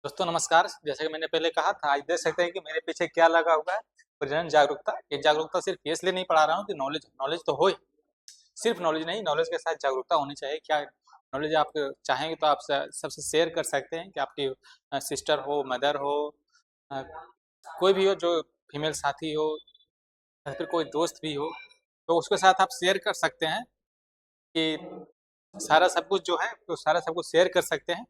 दोस्तों नमस्कार। जैसे कि मैंने पहले कहा था, आज देख सकते हैं कि मेरे पीछे क्या लगा हुआ है। प्रजनन जागरूकता। ये जागरूकता सिर्फ ये इसलिए नहीं पढ़ा रहा हूँ कि नॉलेज नॉलेज तो हो ही, सिर्फ नॉलेज नहीं, नॉलेज के साथ जागरूकता होनी चाहिए। क्या नॉलेज आप चाहेंगे तो आप सबसे शेयर कर सकते हैं कि आपकी सिस्टर हो, मदर हो, अ, कोई भी हो जो फीमेल साथी हो, या फिर कोई दोस्त भी हो, तो उसके साथ आप शेयर कर सकते हैं कि सारा सब कुछ जो है, तो सारा सब कुछ शेयर कर सकते हैं।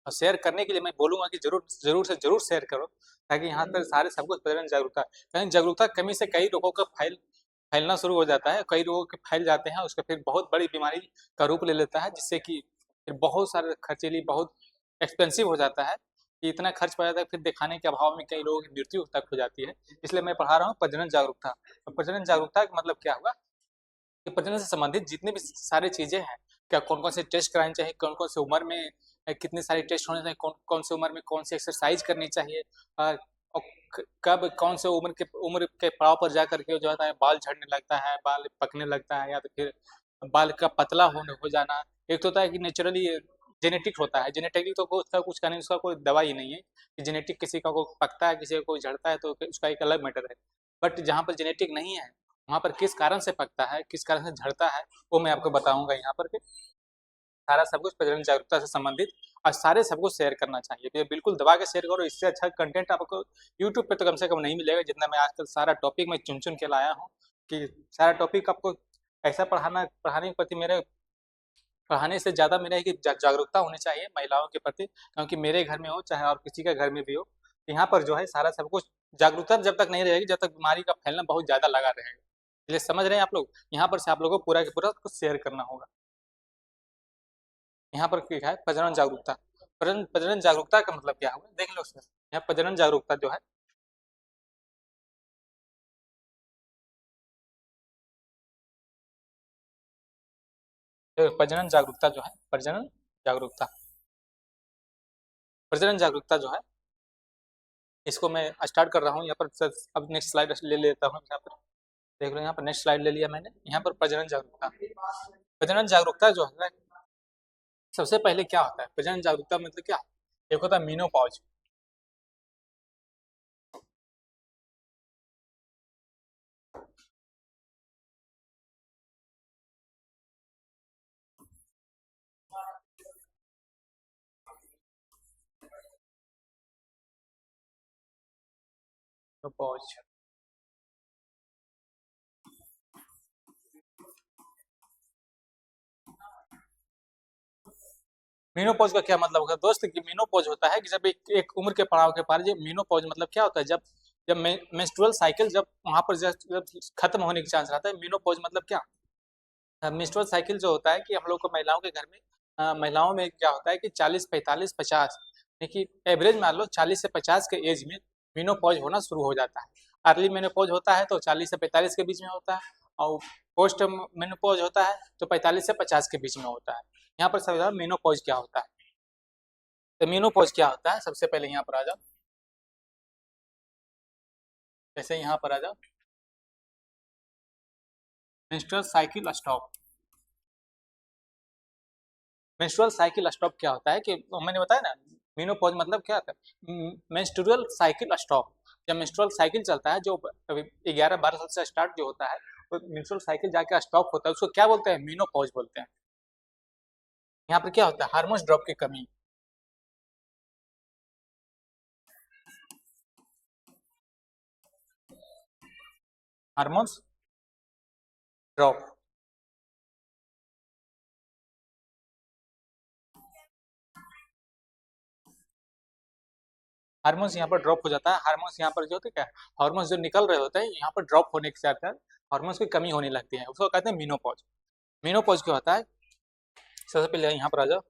और शेयर करने के लिए मैं बोलूँगा कि ज़रूर ज़रूर से ज़रूर शेयर करो, ताकि यहाँ पर सारे सब कुछ प्रजनन जागरूकता, कहीं जागरूकता की कमी से कई लोगों का फैलना शुरू हो जाता है, कई लोगों के फैल जाते हैं, उसका फिर बहुत बड़ी बीमारी का रूप ले लेता है, जिससे कि फिर बहुत सारे खर्चीली, बहुत एक्सपेंसिव हो जाता है कि इतना खर्च पड़ जाता है, फिर दिखाने के अभाव में कई लोगों की मृत्यु तक हो जाती है। इसलिए मैं पढ़ा रहा हूँ प्रजनन जागरूकता। तो प्रजनन जागरूकता का मतलब क्या हुआ कि प्रजनन से संबंधित जितनी भी सारी चीज़ें हैं, क्या कौन-कौन से टेस्ट कराने चाहिए, कौन-कौन सी उम्र में कितने सारे टेस्ट होने चाहिए, कौन-कौन सी उम्र में कौन सी एक्सरसाइज करनी चाहिए, और कब कौन से उम्र के पड़ाव पर जा करके जो है बाल झड़ने लगता है, बाल पकने लगता है, या तो फिर बाल का पतला होने हो जाना। एक तो होता है कि नेचुरली जेनेटिक होता है, जेनेटिकली तो उसका कुछ का नहीं, उसका कोई दवा ही नहीं है कि जेनेटिक किसी का को पकता है, किसी का कोई झड़ता है, तो उसका एक अलग मैटर है। बट जहाँ पर जेनेटिक नहीं है, वहाँ पर किस कारण से पकता है, किस कारण से झड़ता है, वो मैं आपको बताऊंगा यहाँ पर कि सारा सब कुछ प्रजनन जागरूकता से संबंधित। और सारे सबको शेयर करना चाहिए, तो ये बिल्कुल दबा के शेयर करो। इससे अच्छा कंटेंट आपको यूट्यूब पे तो कम से कम नहीं मिलेगा, जितना मैं आजकल सारा टॉपिक मैं चुन चुन के लाया हूँ कि सारा टॉपिक आपको ऐसा पढ़ाने के प्रति मेरे पढ़ाने से ज़्यादा मेरा है कि जागरूकता होनी चाहिए महिलाओं के प्रति, क्योंकि मेरे घर में हो चाहे और किसी के घर में भी हो, यहाँ पर जो है सारा सब कुछ जागरूकता जब तक नहीं रहेगी, जब तक बीमारी का फैलना बहुत ज़्यादा लगा रहेगा। इसलिए समझ रहे हैं आप लोग, यहाँ पर से आप लोगों को पूरा के पूरा कुछ शेयर करना होगा। यहाँ पर लिखा है प्रजनन जागरूकता। प्रजनन जागरूकता का मतलब क्या होगा, देख लो सर। यहाँ प्रजनन जागरूकता जो है, प्रजनन जागरूकता जो है, जागरूकता प्रजनन जागरूकता जो है, इसको मैं स्टार्ट कर रहा हूँ यहाँ पर अब नेक्स्ट स्लाइड ले लेता हूँ यहाँ पर। देख लो यहाँ पर नेक्स्ट स्लाइड ले लिया मैंने। यहाँ पर प्रजनन जागरूकता, प्रजनन जागरूकता जो है, सबसे पहले क्या होता है प्रजनन जागरूकता मतलब क्या। एक होता है मीनोपॉज। मीनोपॉज, मीनोपॉज का क्या मतलब होगा दोस्त, कि मीनोपॉज होता है कि जब एक उम्र के पड़ाव के पार, ये मीनोपॉज मतलब क्या होता है, जब जब मेंस्ट्रुअल साइकिल जब वहां पर जब खत्म होने की चांस रहता है। मीनोपॉज मतलब क्या, मेंस्ट्रुअल साइकिल जो होता है कि हम लोग को महिलाओं के घर में, महिलाओं में क्या होता है कि 40 45 50, देखिए एवरेज मान लो 40 से 50 के एज में मीनोपॉज होना शुरू हो जाता है। अर्ली मेनोपॉज होता है तो 40 से 45 के बीच में होता है, और पोस्ट मेनोपॉज होता है तो 45 से 50 के बीच में होता है। यहाँ पर समझाओ मेनोपॉज क्या होता है। तो मेनोपॉज क्या होता है, सबसे पहले यहाँ पर आ जाओ, जैसे यहाँ पर आ जाओ, menstrual cycle stop. Menstrual cycle stop क्या होता है कि मैंने बताया ना, मेनोपॉज मतलब क्या होता है, मेंस्ट्रुअल साइकिल स्टॉप। जब मेंस्ट्रुअल साइकिल चलता है, जो 11 12 साल से स्टार्ट जो होता है, वो मेंस्ट्रुअल साइकिल जाके स्टॉप होता है, उसको क्या बोलते हैं, मेनोपॉज बोलते हैं। यहाँ पर क्या होता है, हार्मोन्स ड्रॉप की कमी, हार्मोन्स ड्रॉप, हार्मोन्स यहाँ पर ड्रॉप हो जाता है। हार्मोन्स यहाँ पर जो होते हैं क्या, हार्मोन्स जो निकल रहे होते हैं यहाँ पर ड्रॉप होने के साथ हार्मोन्स की कमी होने लगती है, उसको कहते हैं मीनोपॉज। मीनोपॉज क्या होता है, सबसे पहले यहाँ पर आ जाओ,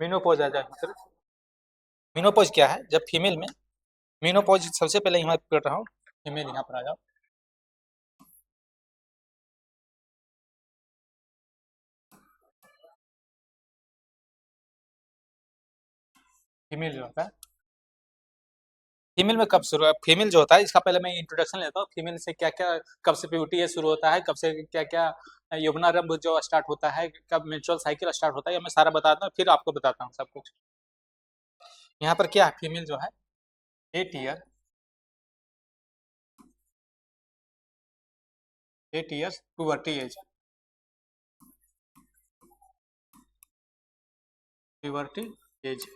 मीनोपॉज आ जाए। मीनोपॉज क्या है, जब फीमेल में मीनोपॉज, सबसे पहले यहाँ कर रहा हूँ, फीमेल यहाँ पर आ जाओ। फीमेल जो होता है, फीमेल में कब शुरू, फीमेल जो होता है इसका पहले मैं इंट्रोडक्शन लेता हूँ, फीमेल से क्या क्या, कब से प्यूबर्टी एज शुरू होता है, कब से क्या क्या यौवनारंभ जो स्टार्ट होता है, कब मेंस्ट्रुअल साइकिल स्टार्ट होता है, ये मैं सारा बताता हूँ, फिर आपको बताता हूँ सब कुछ। यहाँ पर क्या है, फीमेल जो है 8 year 8 years puberty as, puberty as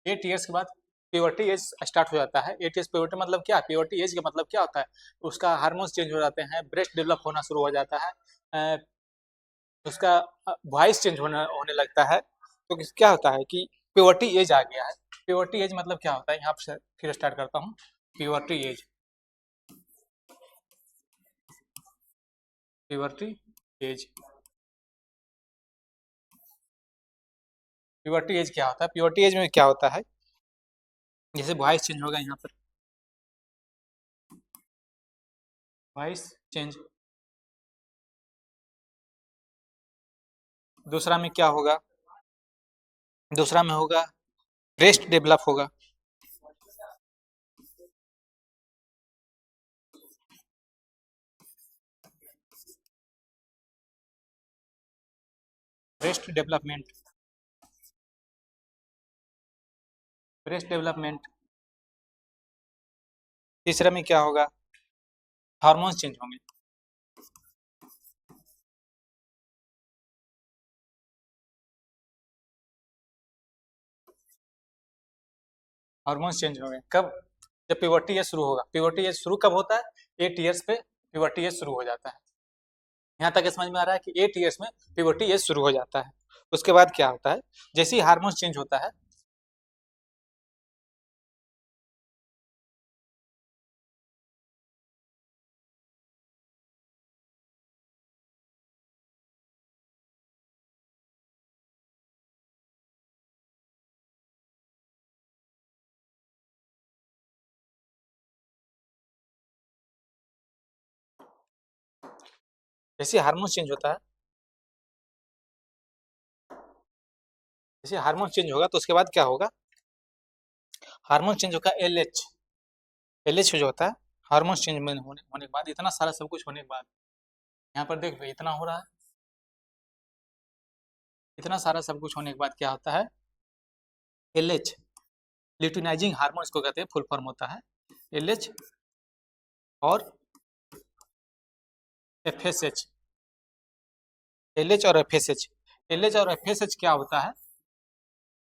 8 years के बाद प्यूबर्टी एज स्टार्ट हो जाता है। 8 ईयर्स प्यूबर्टी मतलब क्या, प्यूबर्टी एज का मतलब क्या होता है, उसका हार्मोन्स चेंज हो जाते हैं, ब्रेस्ट डेवलप होना शुरू हो जाता है, अ, उसका वॉइस चेंज होने लगता है। तो क्या होता है कि प्यूबर्टी एज आ गया है। प्यूबर्टी एज मतलब क्या होता है, यहाँ से फिर स्टार्ट करता हूँ। Puberty as, puberty as, puberty as क्या होता है, प्यूबर्टी एज में क्या होता है, जैसे वॉइस चेंज होगा यहाँ पर, वॉइस चेंज। दूसरा में क्या होगा, दूसरा में होगा ब्रेस्ट डेवलप होगा, ब्रेस्ट डेवलपमेंट, ब्रेस्ट डेवलपमेंट। तीसरा में क्या होगा, हार्मोन्स चेंज होंगे, हार्मोन्स चेंज होंगे कब, जब प्यूबर्टी एज शुरू होगा। प्यूबर्टी एज शुरू कब होता है, 8 ईयर्स पे प्यूबर्टी एज शुरू हो जाता है। यहाँ तक समझ में आ रहा है कि 8 ईयर्स में प्यूबर्टी एज शुरू हो जाता है। उसके बाद क्या होता है, जैसे ही हार्मोन्स चेंज होता है, जैसे हार्मोन्स चेंज होता है, जैसे हार्मोन चेंज होगा तो उसके बाद क्या होगा, हार्मोन चेंज होगा एलएच, एलएच जो होता है, हार्मोन चेंज होने के बाद, इतना सारा सब कुछ होने के बाद, यहाँ पर देख इतना हो रहा है, इतना सारा सब कुछ होने के बाद क्या होता है, एलएच, ल्यूटिनाइजिंग हार्मोन इसको कहते हैं, फुल फॉर्म होता है एलएच और एफएसएच, एलएच और एफएसएच। एलएच और एफएसएच क्या होता है,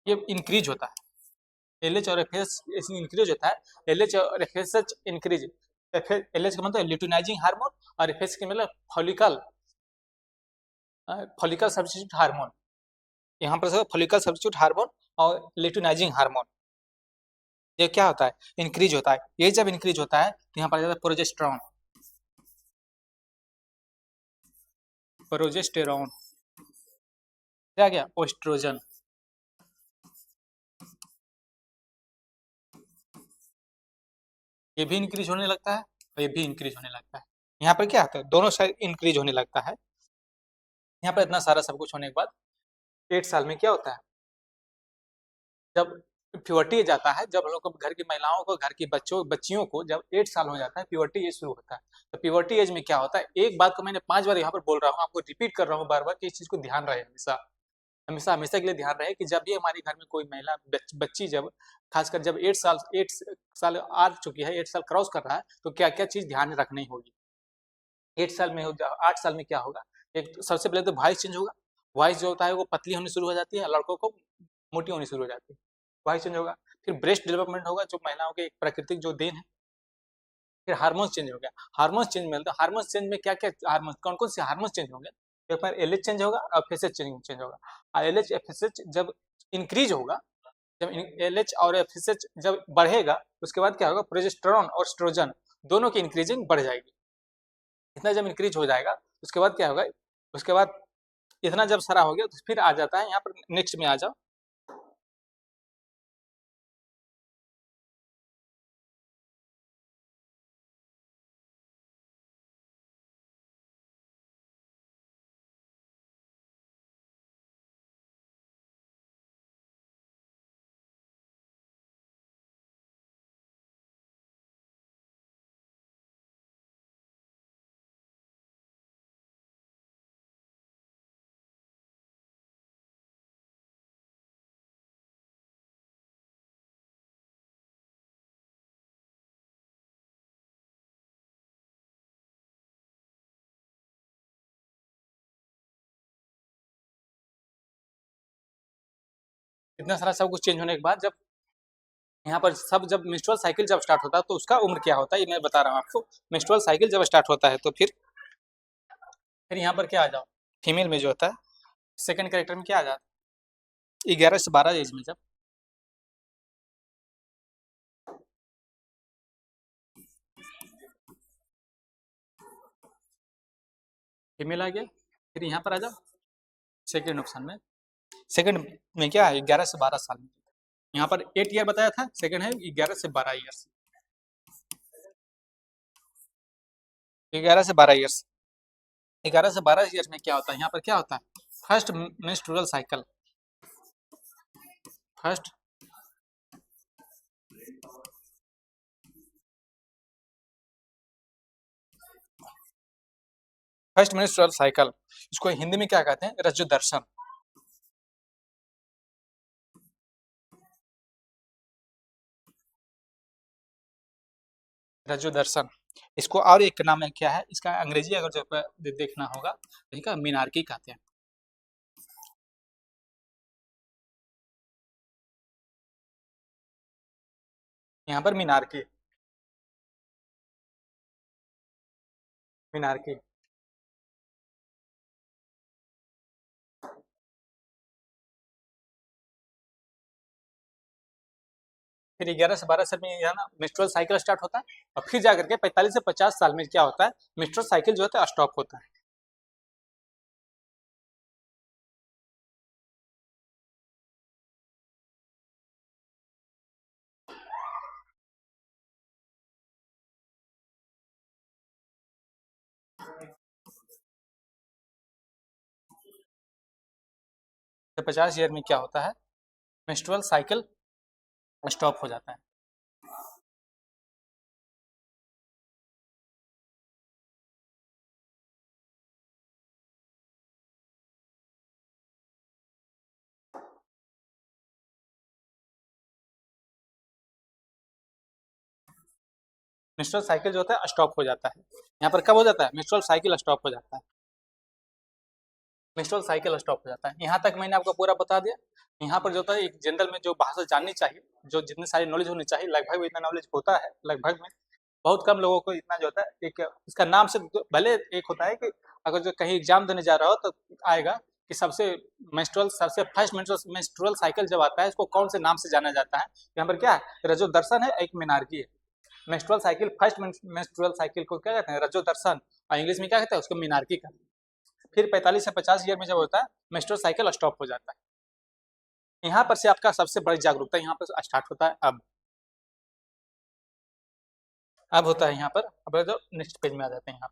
ये इंक्रीज होता है, एलएच और एफएस इंक्रीज होता है, एलएच और एफएसएच इंक्रीज, एलएच का मतलब ल्यूटिनाइजिंग हार्मोन और एफएस का मतलब फॉलिकल, फॉलिकल सब्स्टिट्यूट हार्मोन, यहाँ पर फॉलिकल सब्स्टिट्यूट हार्मोन और ल्यूटिनाइजिंग हार्मोन, ये क्या होता है, इंक्रीज होता है। ये जब इंक्रीज होता है तो यहाँ पर आ जाता है प्रोजेस्टेरॉन, प्रोजेस्टेरॉन, क्या गया ओस्ट्रोजन, ये भी इंक्रीज होने लगता है और ये भी इंक्रीज होने लगता है। यहाँ पर क्या होता है, दोनों साइड इंक्रीज होने लगता है। यहाँ पर इतना सारा सब कुछ होने के बाद 8 साल में क्या होता है, जब प्यूबर्टी जाता है, जब हम लोग को घर की महिलाओं को, घर की बच्चियों को जब 8 साल हो जाता है, प्यूबर्टी एज शुरू होता है। तो प्यूबर्टी एज में क्या होता है, एक बात को मैंने 5 बार यहाँ पर बोल रहा हूँ, आपको रिपीट कर रहा हूँ बार बार, कि इस चीज को ध्यान रहे हमेशा, हमेशा हमेशा के लिए ध्यान रहे कि जब भी हमारे घर में कोई महिला बच्ची, जब खासकर जब 8 साल आ चुकी है, 8 साल क्रॉस कर रहा है, तो क्या क्या चीज ध्यान रखनी होगी। 8 साल में हो, 8 साल में क्या होगा, एक तो सबसे पहले तो वॉइस चेंज होगा, वॉइस जो होता है वो पतली होनी शुरू हो जाती है, लड़कों को मोटी होनी शुरू हो जाती है, वॉइस चेंज होगा। फिर ब्रेस्ट डेवलपमेंट होगा, जो महिलाओं के एक प्राकृतिक जो देन है। फिर हार्मोन्स चेंज हो गया, हार्मोन्स चेंज में, तो हार्मोन्स चेंज में क्या क्या हार्मोन, कौन कौन से हार्मोन्स चेंज होंगे, एक बार एलएच चेंज होगा और एफएसएच चेंज होगा, और एलएच एफएसएच जब इंक्रीज होगा, जब एलएच और एफएसएच जब बढ़ेगा, उसके बाद क्या होगा, प्रोजेस्टेरॉन और एस्ट्रोजन दोनों की इंक्रीजिंग बढ़ जाएगी। इतना जब इंक्रीज हो जाएगा, उसके बाद क्या होगा, उसके बाद इतना जब सारा हो गया तो फिर आ जाता है, यहाँ पर नेक्स्ट में आ जाओ, इतना सारा सब कुछ चेंज होने के बाद जब यहाँ पर सब जब मेंस्ट्रुअल साइकिल जब स्टार्ट होता है तो उसका उम्र क्या होता है, ये मैं बता रहा हूँ आपको। मेंस्ट्रुअल साइकिल जब स्टार्ट होता है तो फिर यहाँ पर क्या आ जाओ, फीमेल में जो होता है सेकंड कैरेक्टर में क्या आ जाता है, 11 से 12 एज में जब फीमेल आ गया। फिर यहाँ पर आ जाओ सेकंड ऑप्शन में, सेकंड में क्या है 11 से 12 साल में। यहाँ पर 8 ईयर बताया था, सेकंड है 11 से 12 ईयर्स, 11 से 12 ईयर्स। 11 से 12 ईयर्स में क्या होता है, यहाँ पर क्या होता है, first menstrual cycle, first first menstrual cycle, इसको हिंदी में क्या कहते हैं, रज्जु दर्शन। रज्जु दर्शन, इसको और एक नाम है क्या है इसका, अंग्रेजी अगर जो देखना होगा तो इसका मीनार्की कहते हैं। यहाँ पर मीनार्की, मीनार्की। फिर 11 से 12 साल में है ना मेंस्ट्रुअल साइकिल स्टार्ट होता है, और फिर जाकर के 45 से 50 साल में क्या होता है, मेंस्ट्रुअल साइकिल जो होता है स्टॉप होता है। तो 50 ईयर में क्या होता है, मेंस्ट्रुअल साइकिल स्टॉप हो जाता है। मेंस्ट्रुअल साइकिल जो होता है स्टॉप हो जाता है। यहाँ पर कब हो जाता है, मेंस्ट्रुअल साइकिल स्टॉप हो जाता है, मेंस्ट्रुअल साइकिल स्टॉप हो जाता है। यहाँ तक मैंने आपको पूरा बता दिया। यहाँ पर जो होता है एक जनरल में जो भाषा जाननी चाहिए, जो जितनी सारी नॉलेज होनी चाहिए, लगभग इतना नॉलेज होता है, लगभग में बहुत कम लोगों को इतना जो होता है। एक इसका नाम से भले एक होता है कि अगर जो कहीं एग्जाम देने जा रहा हो तो आएगा कि सबसे फर्स्ट मेंस्ट्रुअल साइकिल जब आता है इसको कौन से नाम से जाना जाता है। यहाँ पर क्या है, रजो दर्शन है, एक मीनार्की है। Menstrual cycle, first menstrual cycle को क्या कहते हैं, रजो दर्शन, और इंग्लिश में क्या कहते हैं उसको मीनार्की का। फिर 45 से 50 ईयर में जब होता है मेंस्ट्रुअल साइकिल स्टॉप हो जाता है। यहाँ पर से आपका सबसे बड़ी जागरूकता यहाँ पर स्टार्ट होता है। अब होता है यहाँ पर, अब जो नेक्स्ट पेज में आ जाते हैं यहाँ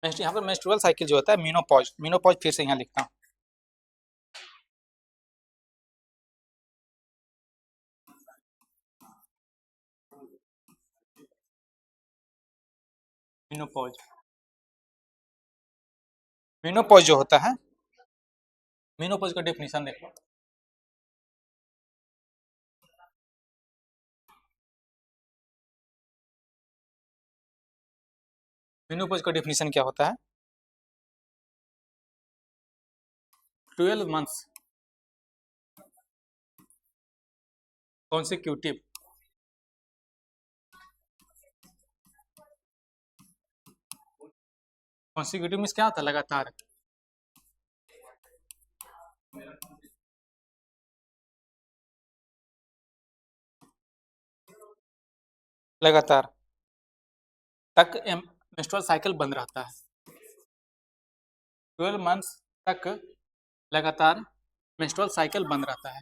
नेक्स्ट, यहाँ पर मेंस्ट्रुअल साइकिल जो होता है मीनोपॉज, मीनोपॉज फिर से यहाँ लिखता हूँ, मीनोपॉज। मीनोपॉज जो होता है, मीनोपॉज का डेफिनेशन देखो, मीनोपॉज का डेफिनेशन क्या होता है, 12 मंथ्स कॉन्सिक्यूटिव, कॉन्सिक्यूटिव मीन्स क्या होता है, लगातार, लगातार तक मेंस्ट्रुअल साइकिल बंद रहता है। 12 मंथ्स तक लगातार मेंस्ट्रुअल साइकिल बंद रहता है।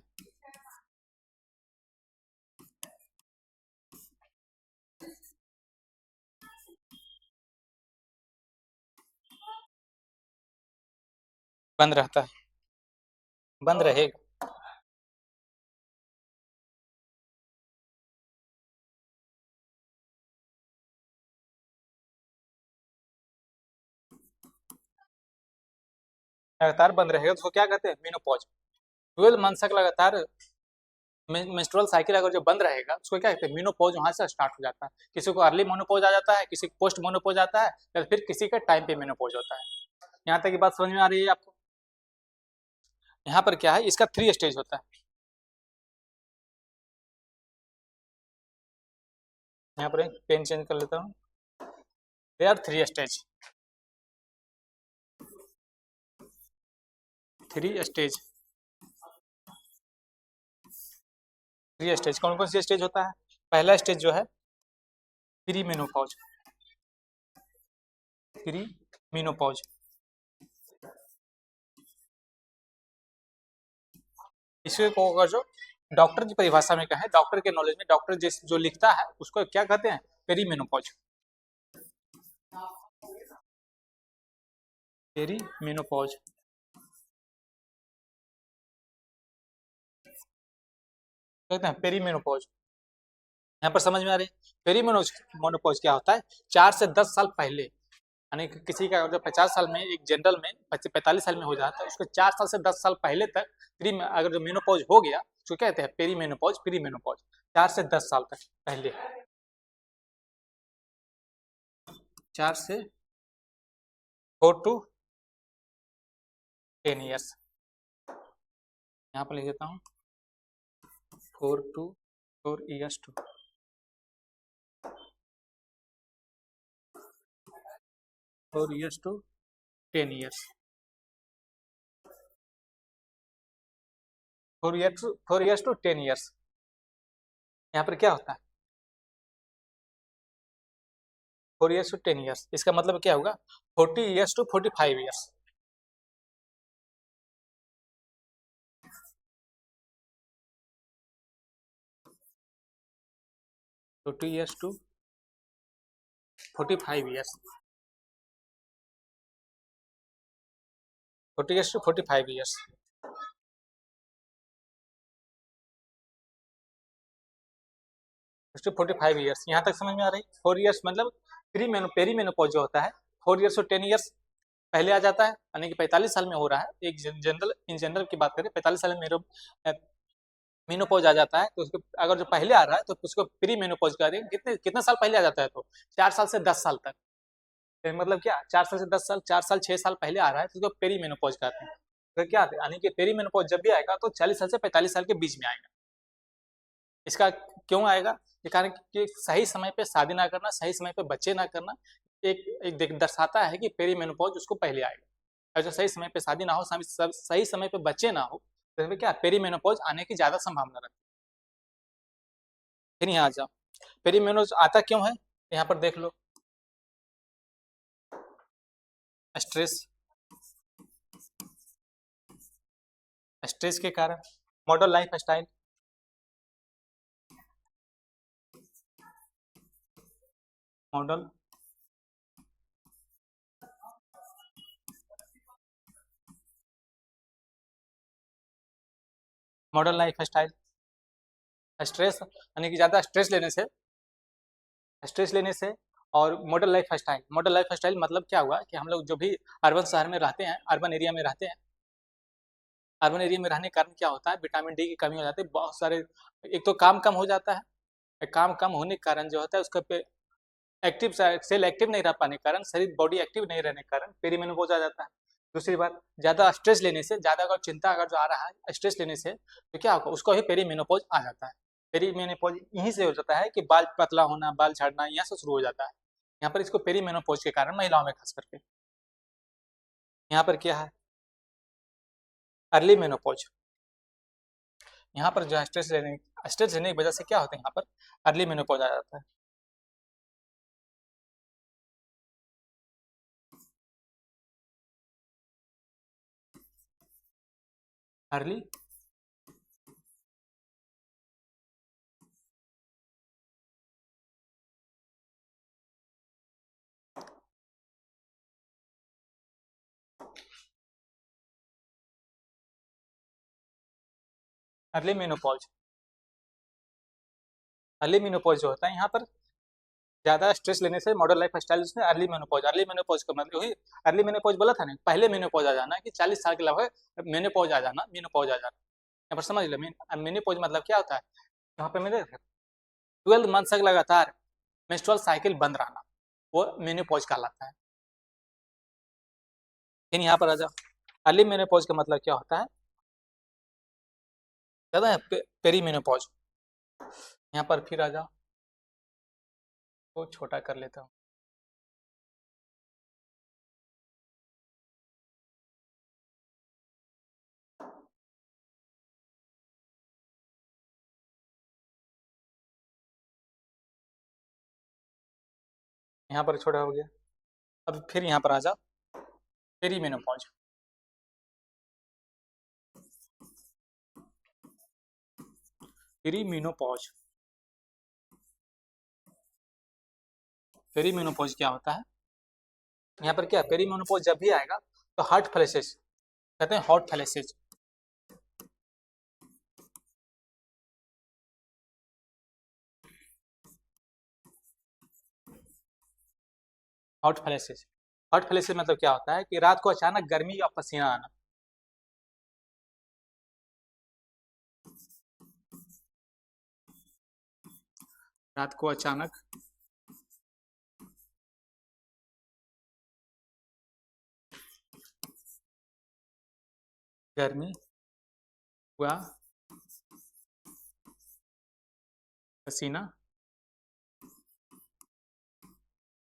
बंद रहता है, बंद रहेगा। लगातार बंद रहेगा तो उसको क्या कहते हैं, मीनोपॉज। 12 मंथ तक लगातार मेंस्ट्रुअल साइकिल अगर जो बंद रहेगा उसको क्या कहते हैं, मीनोपॉज। वहां से स्टार्ट हो जाता है। किसी को अर्ली मोनोपॉज आ जाता है, किसी को पोस्ट मोनोपॉज आता है, या फिर किसी का टाइम पे मेनोपॉज होता है। यहाँ तक की बात समझ में आ रही है आपको। यहाँ पर क्या है, इसका 3 स्टेज होता है। यहाँ पर एक पेन चेंज कर लेता हूँ। There are 3 stage, 3 stage. 3 stage कौन कौन सी स्टेज होता है? पहला स्टेज जो है प्री मेनोपॉज, प्री मेनोपॉज। इसको को अगर जो डॉक्टर की परिभाषा में कहें, डॉक्टर के नॉलेज में, डॉक्टर जिस जो लिखता है उसको क्या कहते हैं? Perimenopause, perimenopause. कहते हैं पेरी मेनोपॉज। यहाँ पर समझ में आ रही है पेरी मेनोपॉज क्या होता है? 4 से 10 साल पहले, यानी कि किसी का अगर 50 साल में, एक जनरल में 45 साल में हो जाता है, उसको 4 साल से 10 साल पहले तक अगर जो मेनोपॉज हो गया उसको कहते हैं पेरी मेनोपॉज, प्री मेनोपॉज। 4 से 10 साल तक पहले, 4 से 4 to 10 ईयर्स। यहाँ पर लिख देता हूँ 4 to 4 years to 4 years to 10 years. 4 years to 10 years. यहाँ पर क्या होता है? 4 ईयर्स टू 10 ईयर्स, इसका मतलब क्या होगा? 40 years to 45 years. 40 years to 45 years. 40 years to 45 years. To 45 years, यहाँ तक समझ में आ रही? 4 ईयर्स मतलब पेरी मेनोपॉज जो होता है 4 ईयर्स टू 10 ईयर्स पहले आ जाता है, यानी कि 45 साल में हो रहा है। एक जनरल, इन जनरल की बात करें, 45 साल में मेनोपॉज आ जाता है, तो उसको अगर जो पहले आ रहा है तो उसको प्री मेनोपॉज कहते हैं। कितने कितना साल पहले आ जाता है? तो 4 साल से 10 साल तक। तो मतलब क्या, 4 साल से 10 साल, 4 साल 6 साल पहले आ रहा है तो उसको पेरी मेनोपॉज कहते हैं। तो क्या, यानी कि पेरी मेनोपॉज जब भी आएगा तो 40 साल से 45 साल के बीच में आएगा। इसका क्यों आएगा? ये कारण कि सही समय पे शादी ना करना, सही समय पे बच्चे ना करना, एक दर्शाता है कि पेरी मेनोपॉज उसको पहले आएगा। अगर सही समय पे शादी ना हो, सही समय पे बच्चे ना हो, तो इसमें क्या, पेरी मेनोपॉज आने की ज्यादा संभावना रहती है। फिर यहाँ आ जाओ, पेरी मेनोपॉज आता क्यों है? यहाँ पर देख लो, स्ट्रेस, स्ट्रेस के कारण, modern life style, modern modern life style. Stress यानी कि ज्यादा स्ट्रेस लेने से और modern life style. Modern life style मतलब क्या हुआ कि हम लोग जो भी अर्बन शहर में रहते हैं, अर्बन एरिया में रहते हैं, अर्बन एरिया में रहने के कारण क्या होता है, विटामिन डी की कमी हो जाती है। बहुत सारे, एक तो काम कम हो जाता है, काम कम होने के कारण जो होता है उसका एक्टिव सेल एक्टिव नहीं रह पाने के कारण, शरीर बॉडी एक्टिव नहीं रहने के कारण पेरीमेनोपॉज आ जाता है। दूसरी बात, ज्यादा स्ट्रेस लेने से, ज्यादा अगर चिंता अगर जो आ रहा है स्ट्रेस लेने से, तो क्या होगा, उसको ही पेरीमेनोपॉज आ जाता है। पेरीमेनोपॉज यहीं से हो जाता है कि बाल पतला होना, बाल झड़ना यहाँ से शुरू हो जाता है। यहाँ पर इसको पेरीमेनोपॉज के कारण महिलाओं में खास करके। यहाँ पर क्या है, अर्ली मेनोपॉज। यहाँ पर जो है स्ट्रेस लेने की वजह से क्या होता है, यहाँ पर अर्ली मेनोपॉज आ जाता है। Early early menopause. Early menopause जो होता है, यहाँ पर ज्यादा स्ट्रेस लेने से मॉडर्न लाइफ स्टाइल उसमें अर्ली मेनोपॉज। अर्ली मेनोपॉज का मतलब वही, अर्ली मेनोपॉज बोला था ना, पहले मेनोपॉज आ जाना, कि 40 साल के लगभग मेनोपॉज आ जाना, मेनोपॉज आ जाना। यहाँ पर समझ लो, मेनोपॉज मतलब क्या होता है, यहाँ पे मैंने 12 मंथ तक लगातार मेंस्ट्रुअल साइकिल बंद रहना, वो मेनोपॉज कहलाता है। फिर यहाँ पर आ जाओ, अर्ली मेनोपॉज का मतलब क्या होता है, ज़्यादा है पेरीमेनोपॉज। यहाँ पर फिर आ जाओ, वो छोटा कर लेता हूँ। यहाँ पर छोटा हो गया। अब फिर यहाँ पर आ जाओ, पेरीमेनोपॉज। पेरीमेनोपॉज, पेरीमेनोपॉज क्या होता है? यहाँ पर क्या, पेरीमेनोपॉज जब भी आएगा तो हॉट फ्लैशेस, कहते हैं hot flashes. Hot flashes, hot flashes मतलब क्या होता है कि रात को अचानक गर्मी और पसीना आना। रात को अचानक गर्मी हुआ, पसीना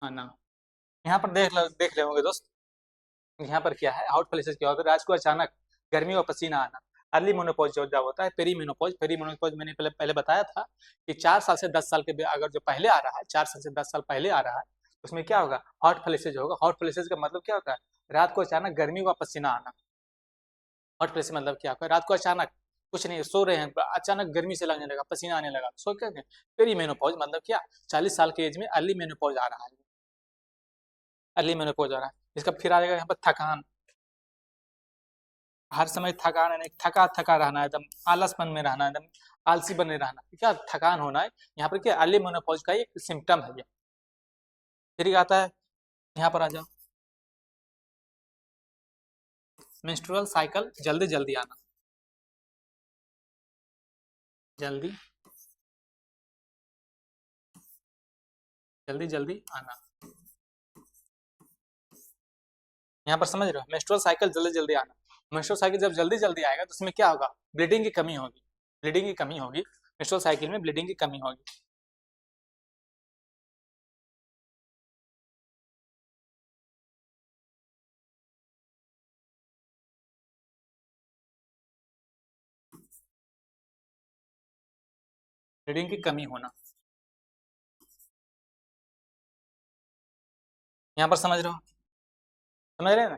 आना। यहाँ पर देख ले होंगे दोस्त, यहाँ पर क्या है, हॉट फ्लैशेस क्या होता है, रात को अचानक गर्मी और पसीना आना। अर्ली मेनोपॉज जो जब होता है, पेरी मेनोपॉज मैंने पहले बताया था कि 4 साल से 10 साल के अगर जो पहले आ रहा है, 4 साल से 10 साल पहले आ रहा है, उसमें क्या होगा, हॉट फ्लैशेज होगा। हॉट फ्लैशेज का मतलब क्या होता है, रात को अचानक गर्मी व पसीना आना। हॉट फ्लैश मतलब क्या होगा, रात को अचानक कुछ नहीं, सो रहे हैं, अचानक गर्मी से लगने लगा, पसीना आने लगा, सो क्या पेरी मेनोपॉज मतलब क्या, 40 साल की एज में अर्ली मेनोपॉज आ रहा है, अर्ली मेनोपॉज आ रहा है। इसका फिर आ जाएगा यहाँ पर थकान, हर समय थकान है, थका थका रहना, एकदम आलसपन में रहना, एकदम आलसी बने रहना, क्या थकान होना है, यहाँ पर क्या अर्ली मेनोपॉज का एक सिम्टम है ये। फिर आता है, यहाँ पर आ जाओ, मेंस्ट्रुअल साइकिल जल्दी जल्दी आना, जल्दी जल्दी जल्दी आना। यहाँ पर समझ रहे हो, मेंस्ट्रुअल साइकिल जल्दी जल्दी आना। मेंस्ट्रुअल साइकिल जब जल्दी जल्दी आएगा तो उसमें क्या होगा, ब्लीडिंग की कमी होगी, ब्लीडिंग की कमी होगी, मेंस्ट्रुअल साइकिल में ब्लीडिंग की कमी होगी। ब्लीडिंग की कमी होना, यहाँ पर समझ रहे हो, समझ रहे हैं ना।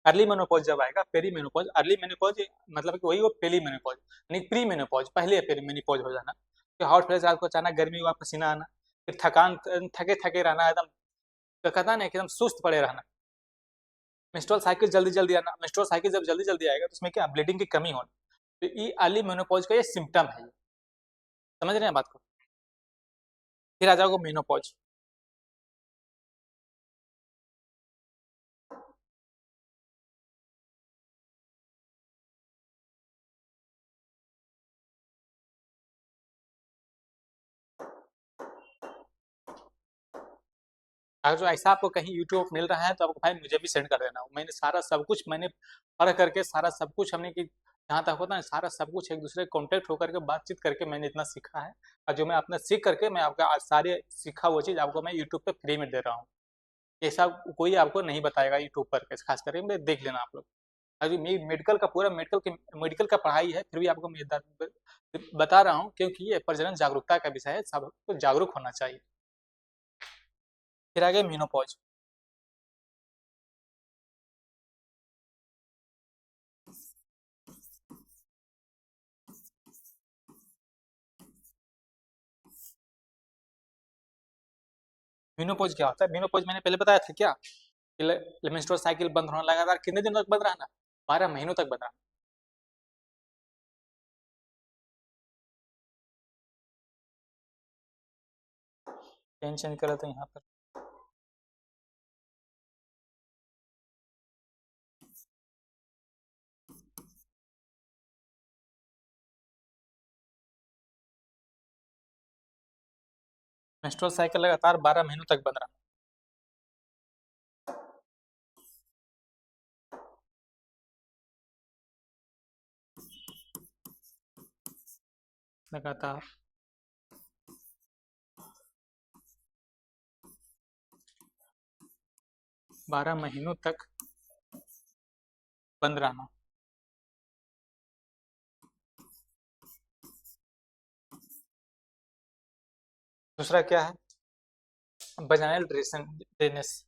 अर्ली मेनोपॉज जब आएगा, पेरी मेनोपॉज, अर्ली मेनोपॉज मतलब कि वही वो पेली मेनोपॉज, यानी प्री मेनोपॉज, पहले पेरी मेनोपॉज हो जाना, कि हॉट फ्लैश, रात को अचानक गर्मी हुआ, पसीना आना, फिर थकान, थके थके रहना, एकदम तो कहता है ना कि एकदम सुस्त पड़े रहना। मेंस्ट्रुअल साइकिल जल्दी जल्दी आना, मेंस्ट्रुअल साइकिल जब जल्दी जल्दी आएगा तो उसमें क्या, ब्लीडिंग की कमी होना, तो ये अर्ली मेनोपॉज का ये सिम्टम है, समझ रहे हैं बात को। फिर आ जाओगे मेनोपॉज। अगर जो ऐसा आपको कहीं यूट्यूब मिल रहा है तो आपको भाई मुझे भी सेंड कर देना, मैंने सारा सब कुछ मैंने पढ़ करके, सारा सब कुछ हमने की जहाँ तक होता है सारा सब कुछ एक दूसरे कॉन्टेक्ट होकर के बातचीत करके मैंने इतना सीखा है, और जो मैं अपना सीख करके मैं आपका आज सारे सीखा वो चीज़ आपको मैं यूट्यूब पे फ्री में दे रहा हूँ। ऐसा कोई आपको नहीं बताएगा यूट्यूब पर, खास करके मैं देख लेना आप लोग। अभी मेडिकल का पूरा मेडिकल का पढ़ाई है, फिर भी आपको मैं बता रहा हूँ क्योंकि ये प्रजनन जागरूकता का विषय है, सबको जागरूक होना चाहिए। फिर आगे मीनोपॉज। मीनोपॉज क्या होता है, मीनोपॉज मैंने पहले बताया था क्या, कि मेंस्ट्रुअल साइकिल बंद होना, लगातार कितने दिनों तक बंद रहना, 12 महीनों तक बंद रहना। टेंशन कर रहे थे यहाँ पर, मेंस्ट्रुअल साइकिल लगातार 12 महीनों तक बंद रहना। लगातार 12 महीनों तक बंद रहना। दूसरा क्या है? Vaginal drainage,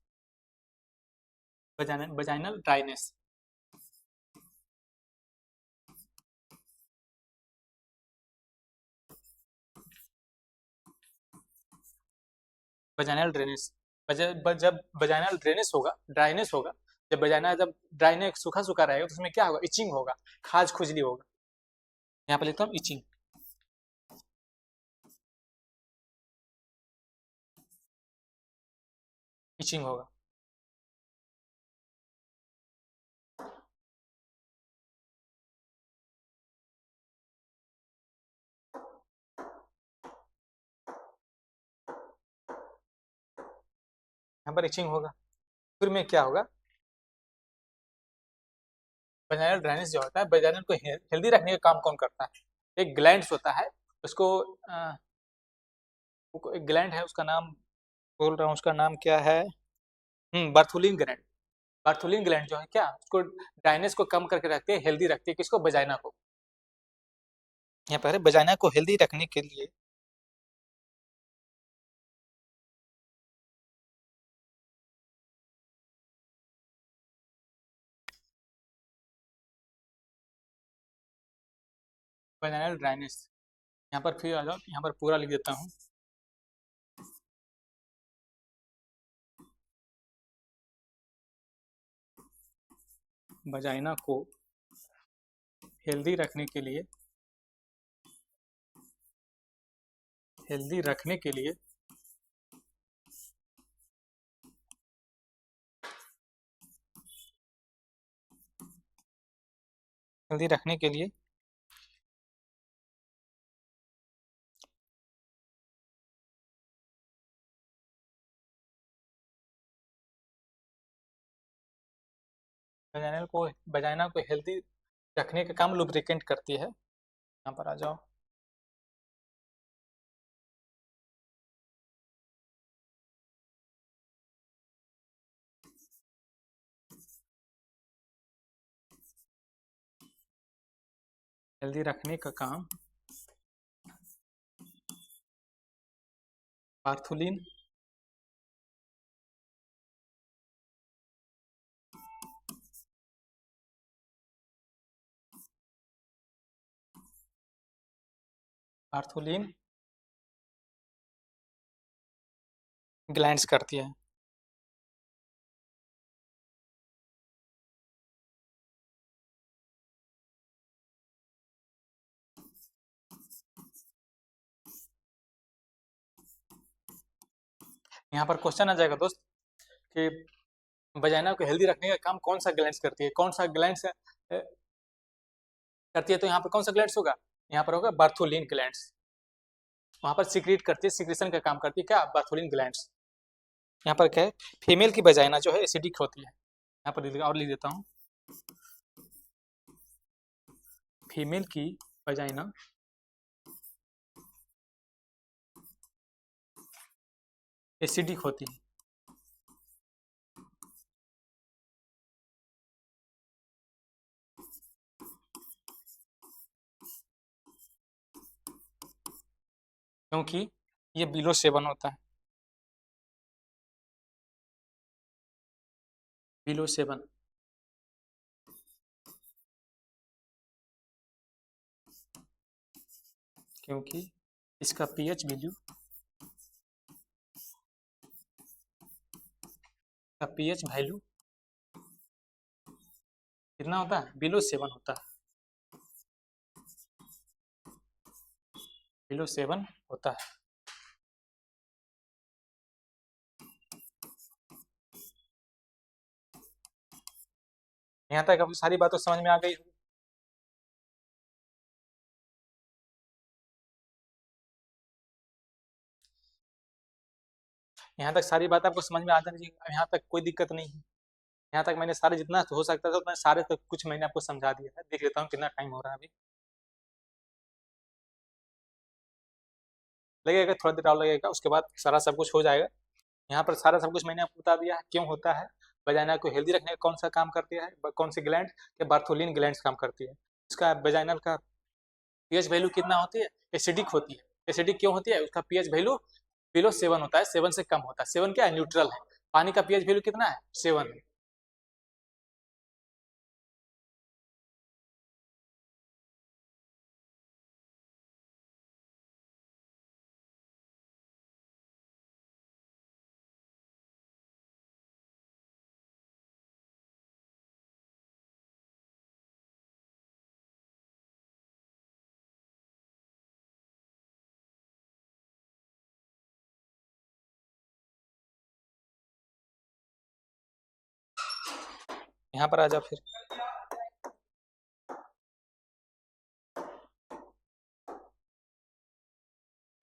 vaginal dryness. Vaginal drainage, जब वजाइनल ड्रेनेस होगा, ड्राइनेस होगा, जब वजाइना जब ड्राइनेस सूखा सूखा रहेगा तो उसमें क्या होगा? इचिंग होगा, खाज खुजली होगा। यहाँ पर लिखता हूँ इचिंग। इचिंग होगा। यहाँ पर इचिंग होगा। फिर में क्या होगा? वजाइनल ड्राइनेस जो होता है, वजाइनल को हेल्दी रखने का काम कौन करता है? एक ग्लैंड्स होता है, उसको एक ग्लैंड है, उसका नाम बोल रहा हूँ, उसका नाम क्या है? बर्थुलिन ग्लैंड। बर्थुलिन ग्लैंड जो है क्या, उसको ड्राइनेस को कम करके रखती है, हेल्दी रखती है। किसको? वजाइना को। यहाँ पर वजाइना को हेल्दी रखने के लिए वजाइनल ड्राइनेस। यहाँ पर फिर आ जाओ, यहाँ पर पूरा लिख देता हूँ। वजाइना को हेल्दी रखने के लिए, हेल्दी रखने के लिए हेल्दी रखने के लिए वजाइना को हेल्दी रखने का काम लुब्रिकेंट करती है। यहाँ पर आ जाओ। हेल्दी रखने का काम पार्थुलिन पार्थुलिन ग्लैंड्स करती है। यहाँ पर क्वेश्चन आ जाएगा दोस्त कि वजाइना को हेल्दी रखने का काम कौन सा ग्लैंड्स करती है, कौन सा ग्लैंड्स करती है? तो यहाँ पर कौन सा ग्लैंड्स होगा? यहाँ पर होगा बार्थोलिन ग्लैंड्स। वहाँ पर सिक्रीट करती है, सिक्रेशन का काम करती है क्या? Bartholin glands. यहाँ पर क्या है? फीमेल की वजाइना जो है एसिडिक होती है। यहाँ पर और लिख देता हूँ, फीमेल की वजाइना एसिडिक होती है। क्योंकि ये बिलो 7 होता है। बिलो 7, क्योंकि इसका पीएच वैल्यू, का पीएच वैल्यू कितना होता है? बिलो 7 होता है। बिलो 7 होता है। यहाँ तक आपको सारी बातें समझ में आ गई होगी। यहाँ तक सारी बात आपको समझ में आ जानी चाहिए, यहाँ तक कोई दिक्कत नहीं है। यहाँ तक मैंने सारे जितना हो सकता था उतना सारे तक कुछ मैंने आपको समझा दिया है। देख लेता हूँ कितना टाइम हो रहा है अभी। लगेगा, थोड़ा देर और लगेगा, उसके बाद सारा सब कुछ हो जाएगा। यहाँ पर सारा सब कुछ मैंने आपको बता दिया है क्यों होता है। वजाइना को हेल्दी रखने का कौन सा काम करती है, कौन सी ग्लैंड के बार्थोलिन ग्लैंड्स काम करती है। इसका वेजाइनल का पीएच वैल्यू कितना होती है, एसिडिक होती है। एसिडिक क्यों होती है, उसका पीएच वैल्यू बिलो 7 होता है, 7 से कम होता है। 7 क्या है, न्यूट्रल है। पानी का पीएच वैल्यू कितना है, 7 है। यहाँ पर आ जाओ फिर।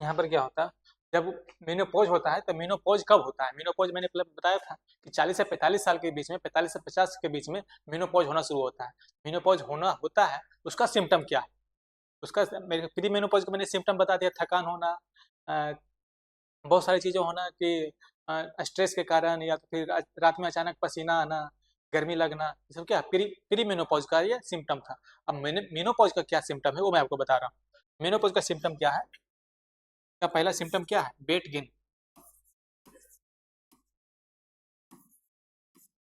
यहाँ पर क्या होता है, जब मेनोपॉज होता है तो मेनोपॉज कब होता है, मेनोपॉज मैंने पहले बताया था कि 40 से 45 साल के बीच में, 45 से 50 के बीच में मेनोपॉज होना शुरू होता है। मेनोपॉज होना होता है, उसका सिम्टम क्या है, उसका प्री मेनोपॉज का मैंने सिम्टम बता दिया, थकान होना, बहुत सारी चीज़ें होना कि स्ट्रेस के कारण, या तो फिर रात में अचानक पसीना आना, गर्मी लगना, ये सब क्या प्री प्री मेनोपॉज का ये सिम्टम था। अब मैंने मेनोपॉज का क्या सिम्टम है वो मैं आपको बता रहा हूँ। मेनोपॉज का सिम्टम क्या है, का पहला सिम्टम क्या है, weight gain.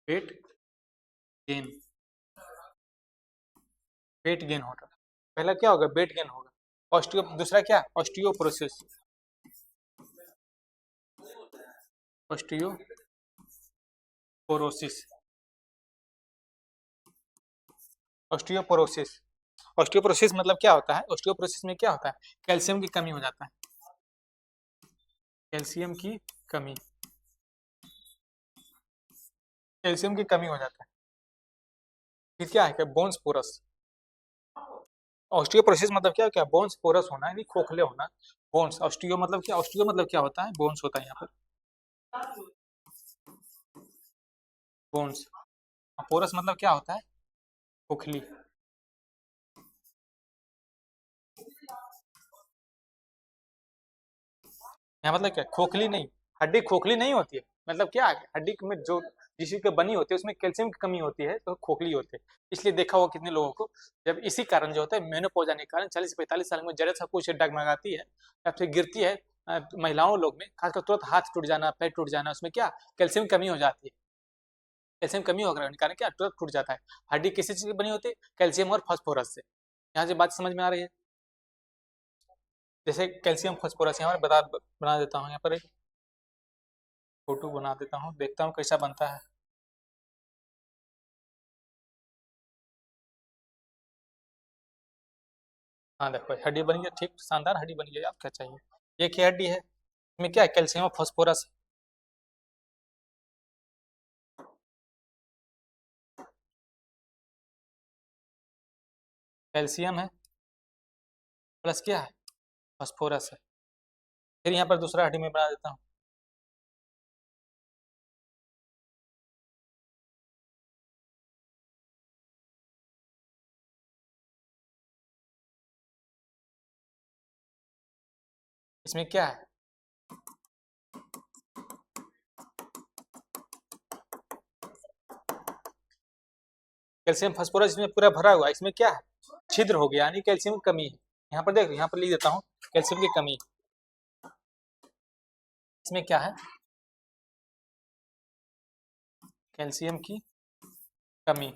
Weight gain, weight gain होगा। पहला क्या होगा, वेट गेन होगा। दूसरा क्या, ऑस्टियोपोरोसिस। Osteoporosis, osteoporosis. ऑस्टियोपोरोसिस मतलब क्या होता है, ऑस्टियोपोरोसिस में क्या होता है, कैल्शियम की कमी हो जाता है। कैल्शियम की कमी, कैल्शियम की कमी हो जाता है। फिर क्या है, क्या बोन्स पोरस। ऑस्टियोपोरोसिस मतलब क्या, क्या बोन्स पोरस होना, यानी खोखले होना। बोन्स, ऑस्टियो मतलब क्या, ऑस्टियो मतलब क्या होता है, बोन्स होता है यहाँ पर, बोन्स। पोरस मतलब क्या होता है, खोखली। यहाँ मतलब क्या, खोखली नहीं, हड्डी खोखली नहीं होती है, मतलब क्या है, हड्डी में जो जिस चीज की बनी होती है उसमें कैल्शियम की कमी होती है तो खोखली होती है। इसलिए देखा होगा कितने लोगों को, जब इसी कारण जो होता है मेनोपॉज आने के कारण 40 से 45 साल में जरा सा कुछ डगमगाती है या फिर गिरती है, महिलाओं लोग में खासकर तुरंत हाथ टूट जाना, पैर टूट जाना, उसमें क्या कैल्शियम कमी हो जाती है। कैल्शियम कमी होने के कारण क्या तुरंत टूट जाता है। हड्डी किसी चीज की बनी होती है, कैल्शियम और फास्फोरस से। यहाँ से बात समझ में आ रही है। जैसे कैल्शियम फास्फोरस, यहाँ पर बना देता हूँ, यहाँ पर एक फोटो बना देता हूँ, देखता हूँ कैसा बनता है। हाँ देखो हड्डी बनी है, ठीक शानदार हड्डी बनी है, आप क्या चाहिए। एक ही हड्डी है, इसमें क्या है, कैल्शियम और फास्फोरस। कैल्शियम है प्लस क्या है, फास्फोरस है। फिर यहाँ पर दूसरा हड्डी में बना देता हूँ। इसमें क्या है, कैल्शियम फास्फोरस इसमें पूरा भरा हुआ है। इसमें क्या है, छिद्र हो गया, यानी कैल्शियम की कमी है। यहाँ पर देख, यहाँ पर लिख देता हूँ, कैल्शियम की कमी। इसमें क्या है, कैल्शियम की कमी,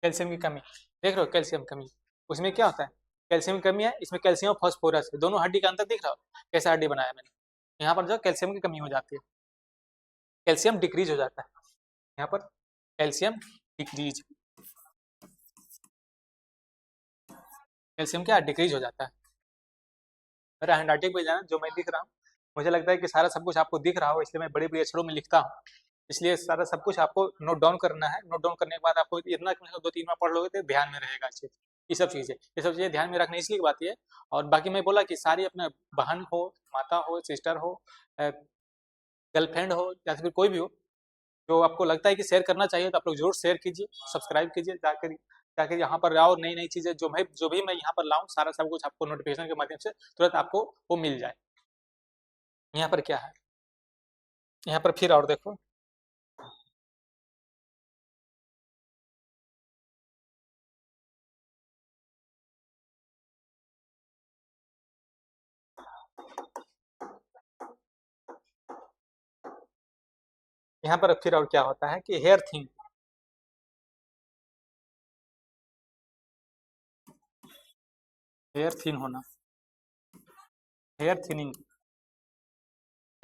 कैल्शियम की कमी। देख रहे हो कैल्शियम कमी, उसमें क्या होता है, कैल्शियम की कमी है, इसमें कैल्शियम और फास्फोरस है, दोनों हड्डी का अंतर दिख रहा हो, कैसा हड्डी बनाया मैंने। यहाँ पर जो कैल्शियम की कमी हो जाती है, कैल्शियम डिक्रीज हो जाता है। यहाँ पर कैल्शियम डिक्रीज, कैल्शियम क्या डिक्रीज हो जाता है। मेरा हैंड राइटिंग पे जाना, जो मैं लिख रहा हूँ, मुझे लगता है कि सारा सब कुछ आपको दिख रहा हो, इसलिए मैं बड़े बड़े अक्षरों में लिखता हूँ। इसलिए सारा सब कुछ आपको नोट डाउन करना है। नोट डाउन करने के बाद आपको इतना कि मतलब 2-3 बार पढ़ लोगे तो ध्यान में रहेगा अच्छे से। ये सब चीज़ें ध्यान में रखने इसलिए की बात है। और बाकी मैं बोला कि सारी अपने बहन हो, माता हो, सिस्टर हो, गर्लफ्रेंड हो, या फिर कोई भी हो, जो आपको लगता है कि शेयर करना चाहिए तो आप लोग जरूर शेयर कीजिए, सब्सक्राइब कीजिए जाकर। ताकि यहाँ पर आओ नई नई चीजें जो भी मैं यहाँ पर लाऊं सारा सब कुछ आपको नोटिफिकेशन के माध्यम से तुरंत आपको वो मिल जाए। यहाँ पर क्या है, यहाँ पर फिर और देखो, यहाँ पर फिर और क्या होता है कि हेयर थिन, हेयर थिन होना, हेयर थिनिंग,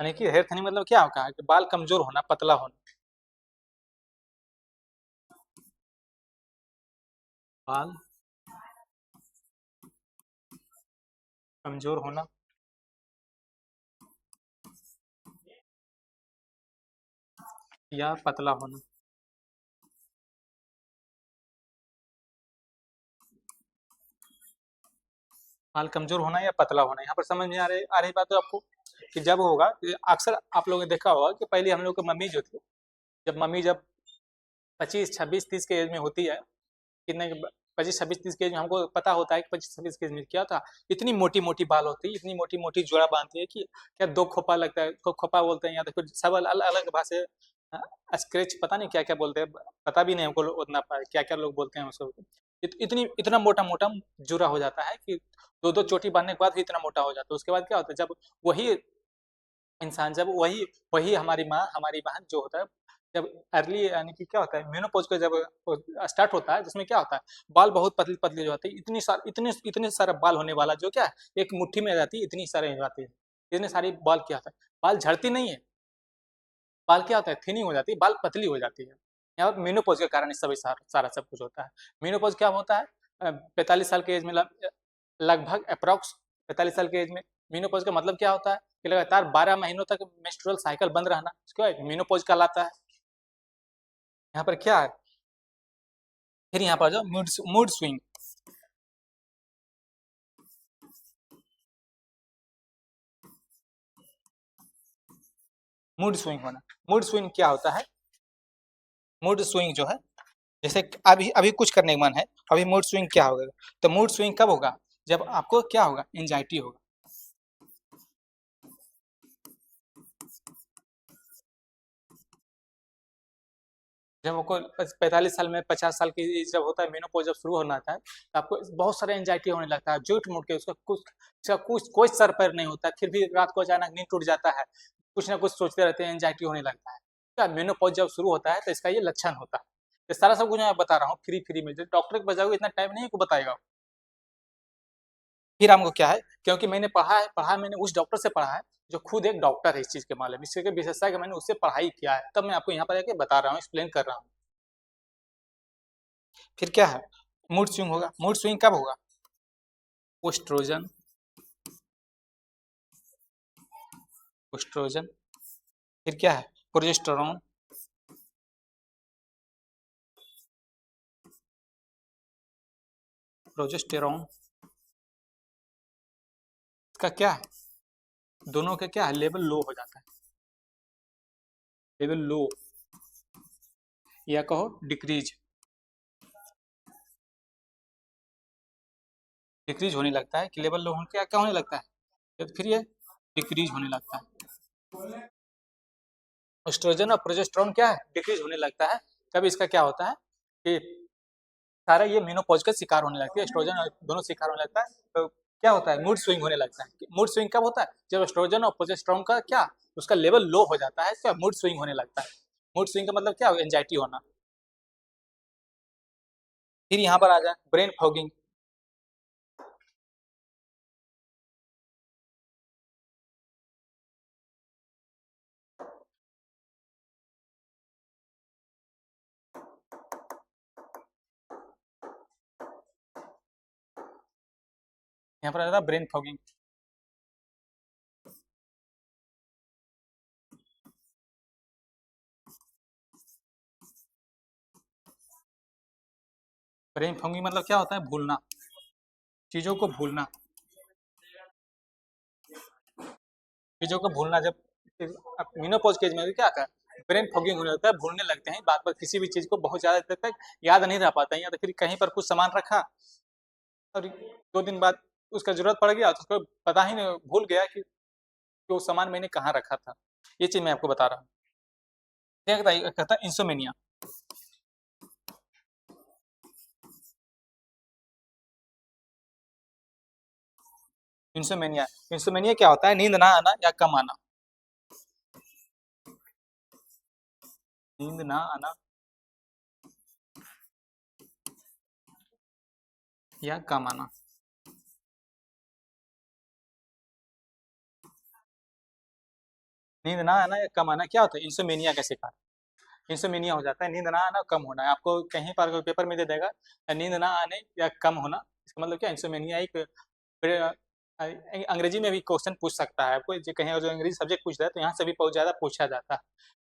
यानी कि हेयर थिनिंग मतलब क्या होता है कि बाल कमजोर होना, पतला होना, बाल कमजोर होना या पतला होना। बाल कमजोर होना या पतला होना, यहाँ पर समझ में आ रही बात है आपको कि जब होगा कि अक्सर आप लोगों ने देखा होगा कि पहले हम लोग की मम्मी जो थी, जब 25 26 30 के एज में होती है, कितने 25 26 30 के एज में हमको पता होता है कि 25 26 के एज में क्या था, इतनी मोटी मोटी बाल होती है, इतनी मोटी मोटी जोड़ा बांधती है कि क्या दो खोपा लगता है, खोपा बोलते हैं या तो फिर सब अलग अलग भाषा, स्क्रेच पता नहीं क्या क्या बोलते हैं, पता भी नहीं हमको उतना क्या क्या लोग बोलते हैं उसको। इतना मोटा मोटा जुरा हो जाता है कि दो दो चोटी बांधने के बाद भी इतना मोटा हो जाता है। उसके बाद क्या होता है, जब वही इंसान, जब वही वही हमारी बहन जो होता है, जब अर्ली यानी कि क्या होता है मेनोपॉज का जब स्टार्ट होता है, जिसमें क्या होता है बाल बहुत पतली पतली जो होती है, इतने सारा बाल होने वाला जो क्या है एक मुट्ठी में आ जाती है, इतनी सारे हो जाती है, इतने सारी बाल क्या होता है, बाल झड़ती नहीं है, बाल क्या होता है थिनिंग हो जाती है, बाल पतली हो जाती है। यहाँ पर मेनोपॉज के कारण इस सारा सब कुछ होता है। मेनोपॉज क्या होता है, 45 साल के एज में लगभग अप्रॉक्स 45 साल के एज में मेनोपॉज का मतलब क्या होता है कि लगातार 12 महीनों तक मेंस्ट्रुअल साइकिल बंद रहना, इसको मेनोपॉज कहलाता है। यहाँ पर क्या है, फिर यहाँ पर जाओ मूड स्विंग, मूड स्विंग होना। मूड स्विंग क्या होता है, मूड स्विंग जो है, जैसे अभी अभी कुछ करने का मन है, अभी मूड स्विंग क्या होगा, तो मूड स्विंग कब होगा, जब आपको क्या होगा एंजाइटी होगा, जब आपको 45 साल में 50 साल की एज जब होता है, मेनोपॉज जब शुरू होना था, तो आपको बहुत सारा एंजाइटी होने लगता है, झूठ मूठ के उसका कुछ कोई सर पैर नहीं होता, फिर भी रात को अचानक नींद टूट जाता है, कुछ ना कुछ सोचते रहते हैं, एंजाइटी होने लगता है। क्या मेनोपॉज जब शुरू होता है तो इसका ये लक्षण होता है। ये सारा सब कुछ मैं बता रहा हूँ फ्री फ्री में, डॉक्टर के पास जाओगे इतना टाइम नहीं को बताएगा। फिर हमको क्या है, क्योंकि मैंने पढ़ा मैंने उस डॉक्टर से पढ़ा है जो खुद एक डॉक्टर है इस चीज के मामले में, इस चीज के विशेषज्ञ है, मैंने उससे पढ़ाई किया है, तब मैं आपको यहाँ पर आके बता रहा हूँ, एक्सप्लेन कर रहा हूँ। फिर क्या है, मूड स्विंग होगा, मूड स्विंग कब होगा, एस्ट्रोजन, एस्ट्रोजन, फिर क्या है प्रोजेस्टेरोन, प्रोजेस्टेरोन का क्या है, दोनों का क्या है लेवल लो हो जाता है, लेवल लो या कहो डिक्रीज, डिक्रीज होने लगता है कि लेवल लो होने क्या क्या होने लगता है, तो फिर ये डिक्रीज होने लगता है। एस्ट्रोजन और प्रोजेस्टेरोन क्या है डिक्रीज होने लगता है, तब इसका क्या होता है कि सारा ये मेनोपॉज का शिकार होने लगती है, एस्ट्रोजन और दोनों शिकार होने लगता है, तो क्या होता है मूड स्विंग होने लगता है। मूड स्विंग कब होता है, जब एस्ट्रोजन और प्रोजेस्टेरोन का क्या उसका लेवल लो हो जाता है, क्या मूड स्विंग होने लगता है। मूड स्विंग का मतलब क्या एंजाइटी होना। फिर यहाँ पर आ जाए ब्रेन फॉगिंग, यहाँ पर आ जाता है ब्रेन फॉगिंग। ब्रेन फॉगिंग मतलब क्या होता है, भूलना, चीजों को भूलना, चीजों को भूलना। जब मेनोपॉज के एज में क्या है ब्रेन फॉगिंग होने लगता है, भूलने लगते हैं बार बार किसी भी चीज को, बहुत ज्यादा देर तक याद नहीं रह पाता है, या तो फिर कहीं पर कुछ सामान रखा और 2 दिन बाद उसका जरूरत पड़ गया तो उसको पता ही नहीं, भूल गया कि वो सामान मैंने कहाँ रखा था। ये चीज मैं आपको बता रहा हूँ। क्या कहता है इंसोमेनिया। इंसोमेनिया, इंसोमेनिया क्या होता है? नींद ना आना या कम आना। नींद ना आना या कम आना। नींद ना आना या कम आना क्या होता है? इंसोमेनिया कैसे कहा? इंसोमेनिया हो जाता है नींद ना आना कम होना है। आपको कहीं पर कोई पेपर में दे देगा नींद ना आने या कम होना, इसका मतलब क्या? इंसोमेनिया एक अंग्रेजी में भी क्वेश्चन पूछ सकता है आपको, जो कहीं जो अंग्रेजी सब्जेक्ट पूछता है तो यहाँ से भी बहुत ज़्यादा पूछा जाता है।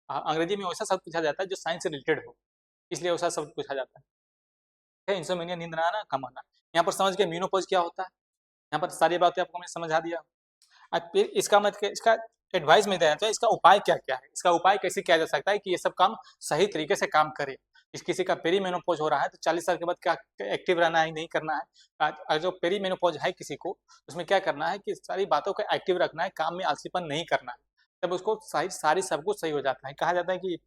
अंग्रेजी में वैसा शब्द पूछा जाता है जो साइंस से रिलेटेड हो, इसलिए वैसा शब्द पूछा जाता है। इंसोमेनिया नींद ना आना कम आना। यहाँ पर समझ गए मेनोपॉज क्या होता है? यहाँ पर सारी बातें आपको मैं समझा दिया। अब फिर इसका मतलब इसका एडवाइस में देना चाहिए, इसका उपाय क्या क्या है, इसका उपाय कैसे किया जा सकता है कि ये सब काम सही तरीके से काम करे। इस किसी का पेरी मेनोपॉज हो रहा है तो 40 साल के बाद क्या एक्टिव रहना है, नहीं करना है। जो पेरी मेनोपॉज है किसी को, उसमें क्या करना है कि सारी बातों को एक्टिव रखना है, काम में आलसीपन नहीं करना है। तब उसको सारी सब कुछ सही हो जाता है। कहा जाता है कि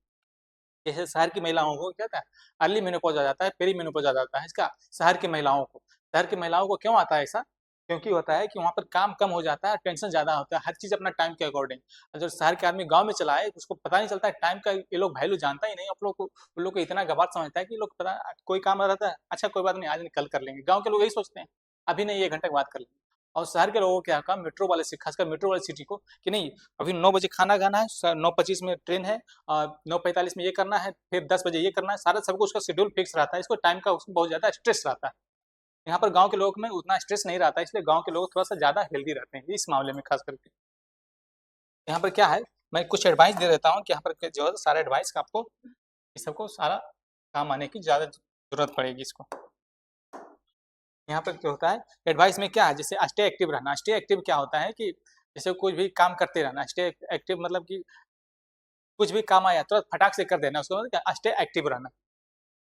जैसे शहर की महिलाओं को क्या होता है, अर्ली मेनोपॉज आ जाता है, पेरी मेनोपॉज आ जाता है इसका शहर की महिलाओं को। शहर की महिलाओं को क्यों आता है ऐसा? क्योंकि होता है कि वहाँ पर काम कम हो जाता है, टेंशन ज्यादा होता है, हर चीज अपना टाइम के अकॉर्डिंग। जो शहर के आदमी गांव में चला है उसको पता नहीं चलता है टाइम का, ये लोग वैल्यू जानता ही नहीं। आप लोग को, उन लोग को इतना गवार समझता है कि लोग पता, कोई काम रहता है, अच्छा कोई बात नहीं आज नहीं कल कर लेंगे। गाँव के लोग यही सोचते हैं, अभी नहीं 1 घंटे के बाद कर लेंगे। और शहर के लोगों को क्या काम, मेट्रो वाले से खासकर मेट्रो वाली सिटी को, कि नहीं अभी 9 बजे खाना खाना है, 9:25 में ट्रेन है, 9:45 में ये करना है, फिर 10 बजे ये करना है, सारा सबको उसका शेड्यूल फिक्स रहता है। इसको टाइम का उसको बहुत ज्यादा स्ट्रेस रहता है। यहाँ पर गांव के लोग में उतना स्ट्रेस नहीं रहता है, इसलिए गांव के लोग थोड़ा सा ज्यादा हेल्दी रहते हैं इस मामले में खास करके। यहाँ पर क्या है, मैं कुछ एडवाइस दे देता हूँ कि यहाँ पर जो है सारा एडवाइस का आपको इस सबको सारा काम आने की ज्यादा जरूरत पड़ेगी इसको। यहाँ पर क्या होता है एडवाइस में, क्या है जैसे स्टे एक्टिव रहना। स्टे एक्टिव क्या होता है कि जैसे कुछ भी काम करते रहना। स्टे एक्टिव मतलब कि कुछ भी काम आया तुरंत फटाक से कर देना, उसको मतलब क्या, स्टे एक्टिव रहना।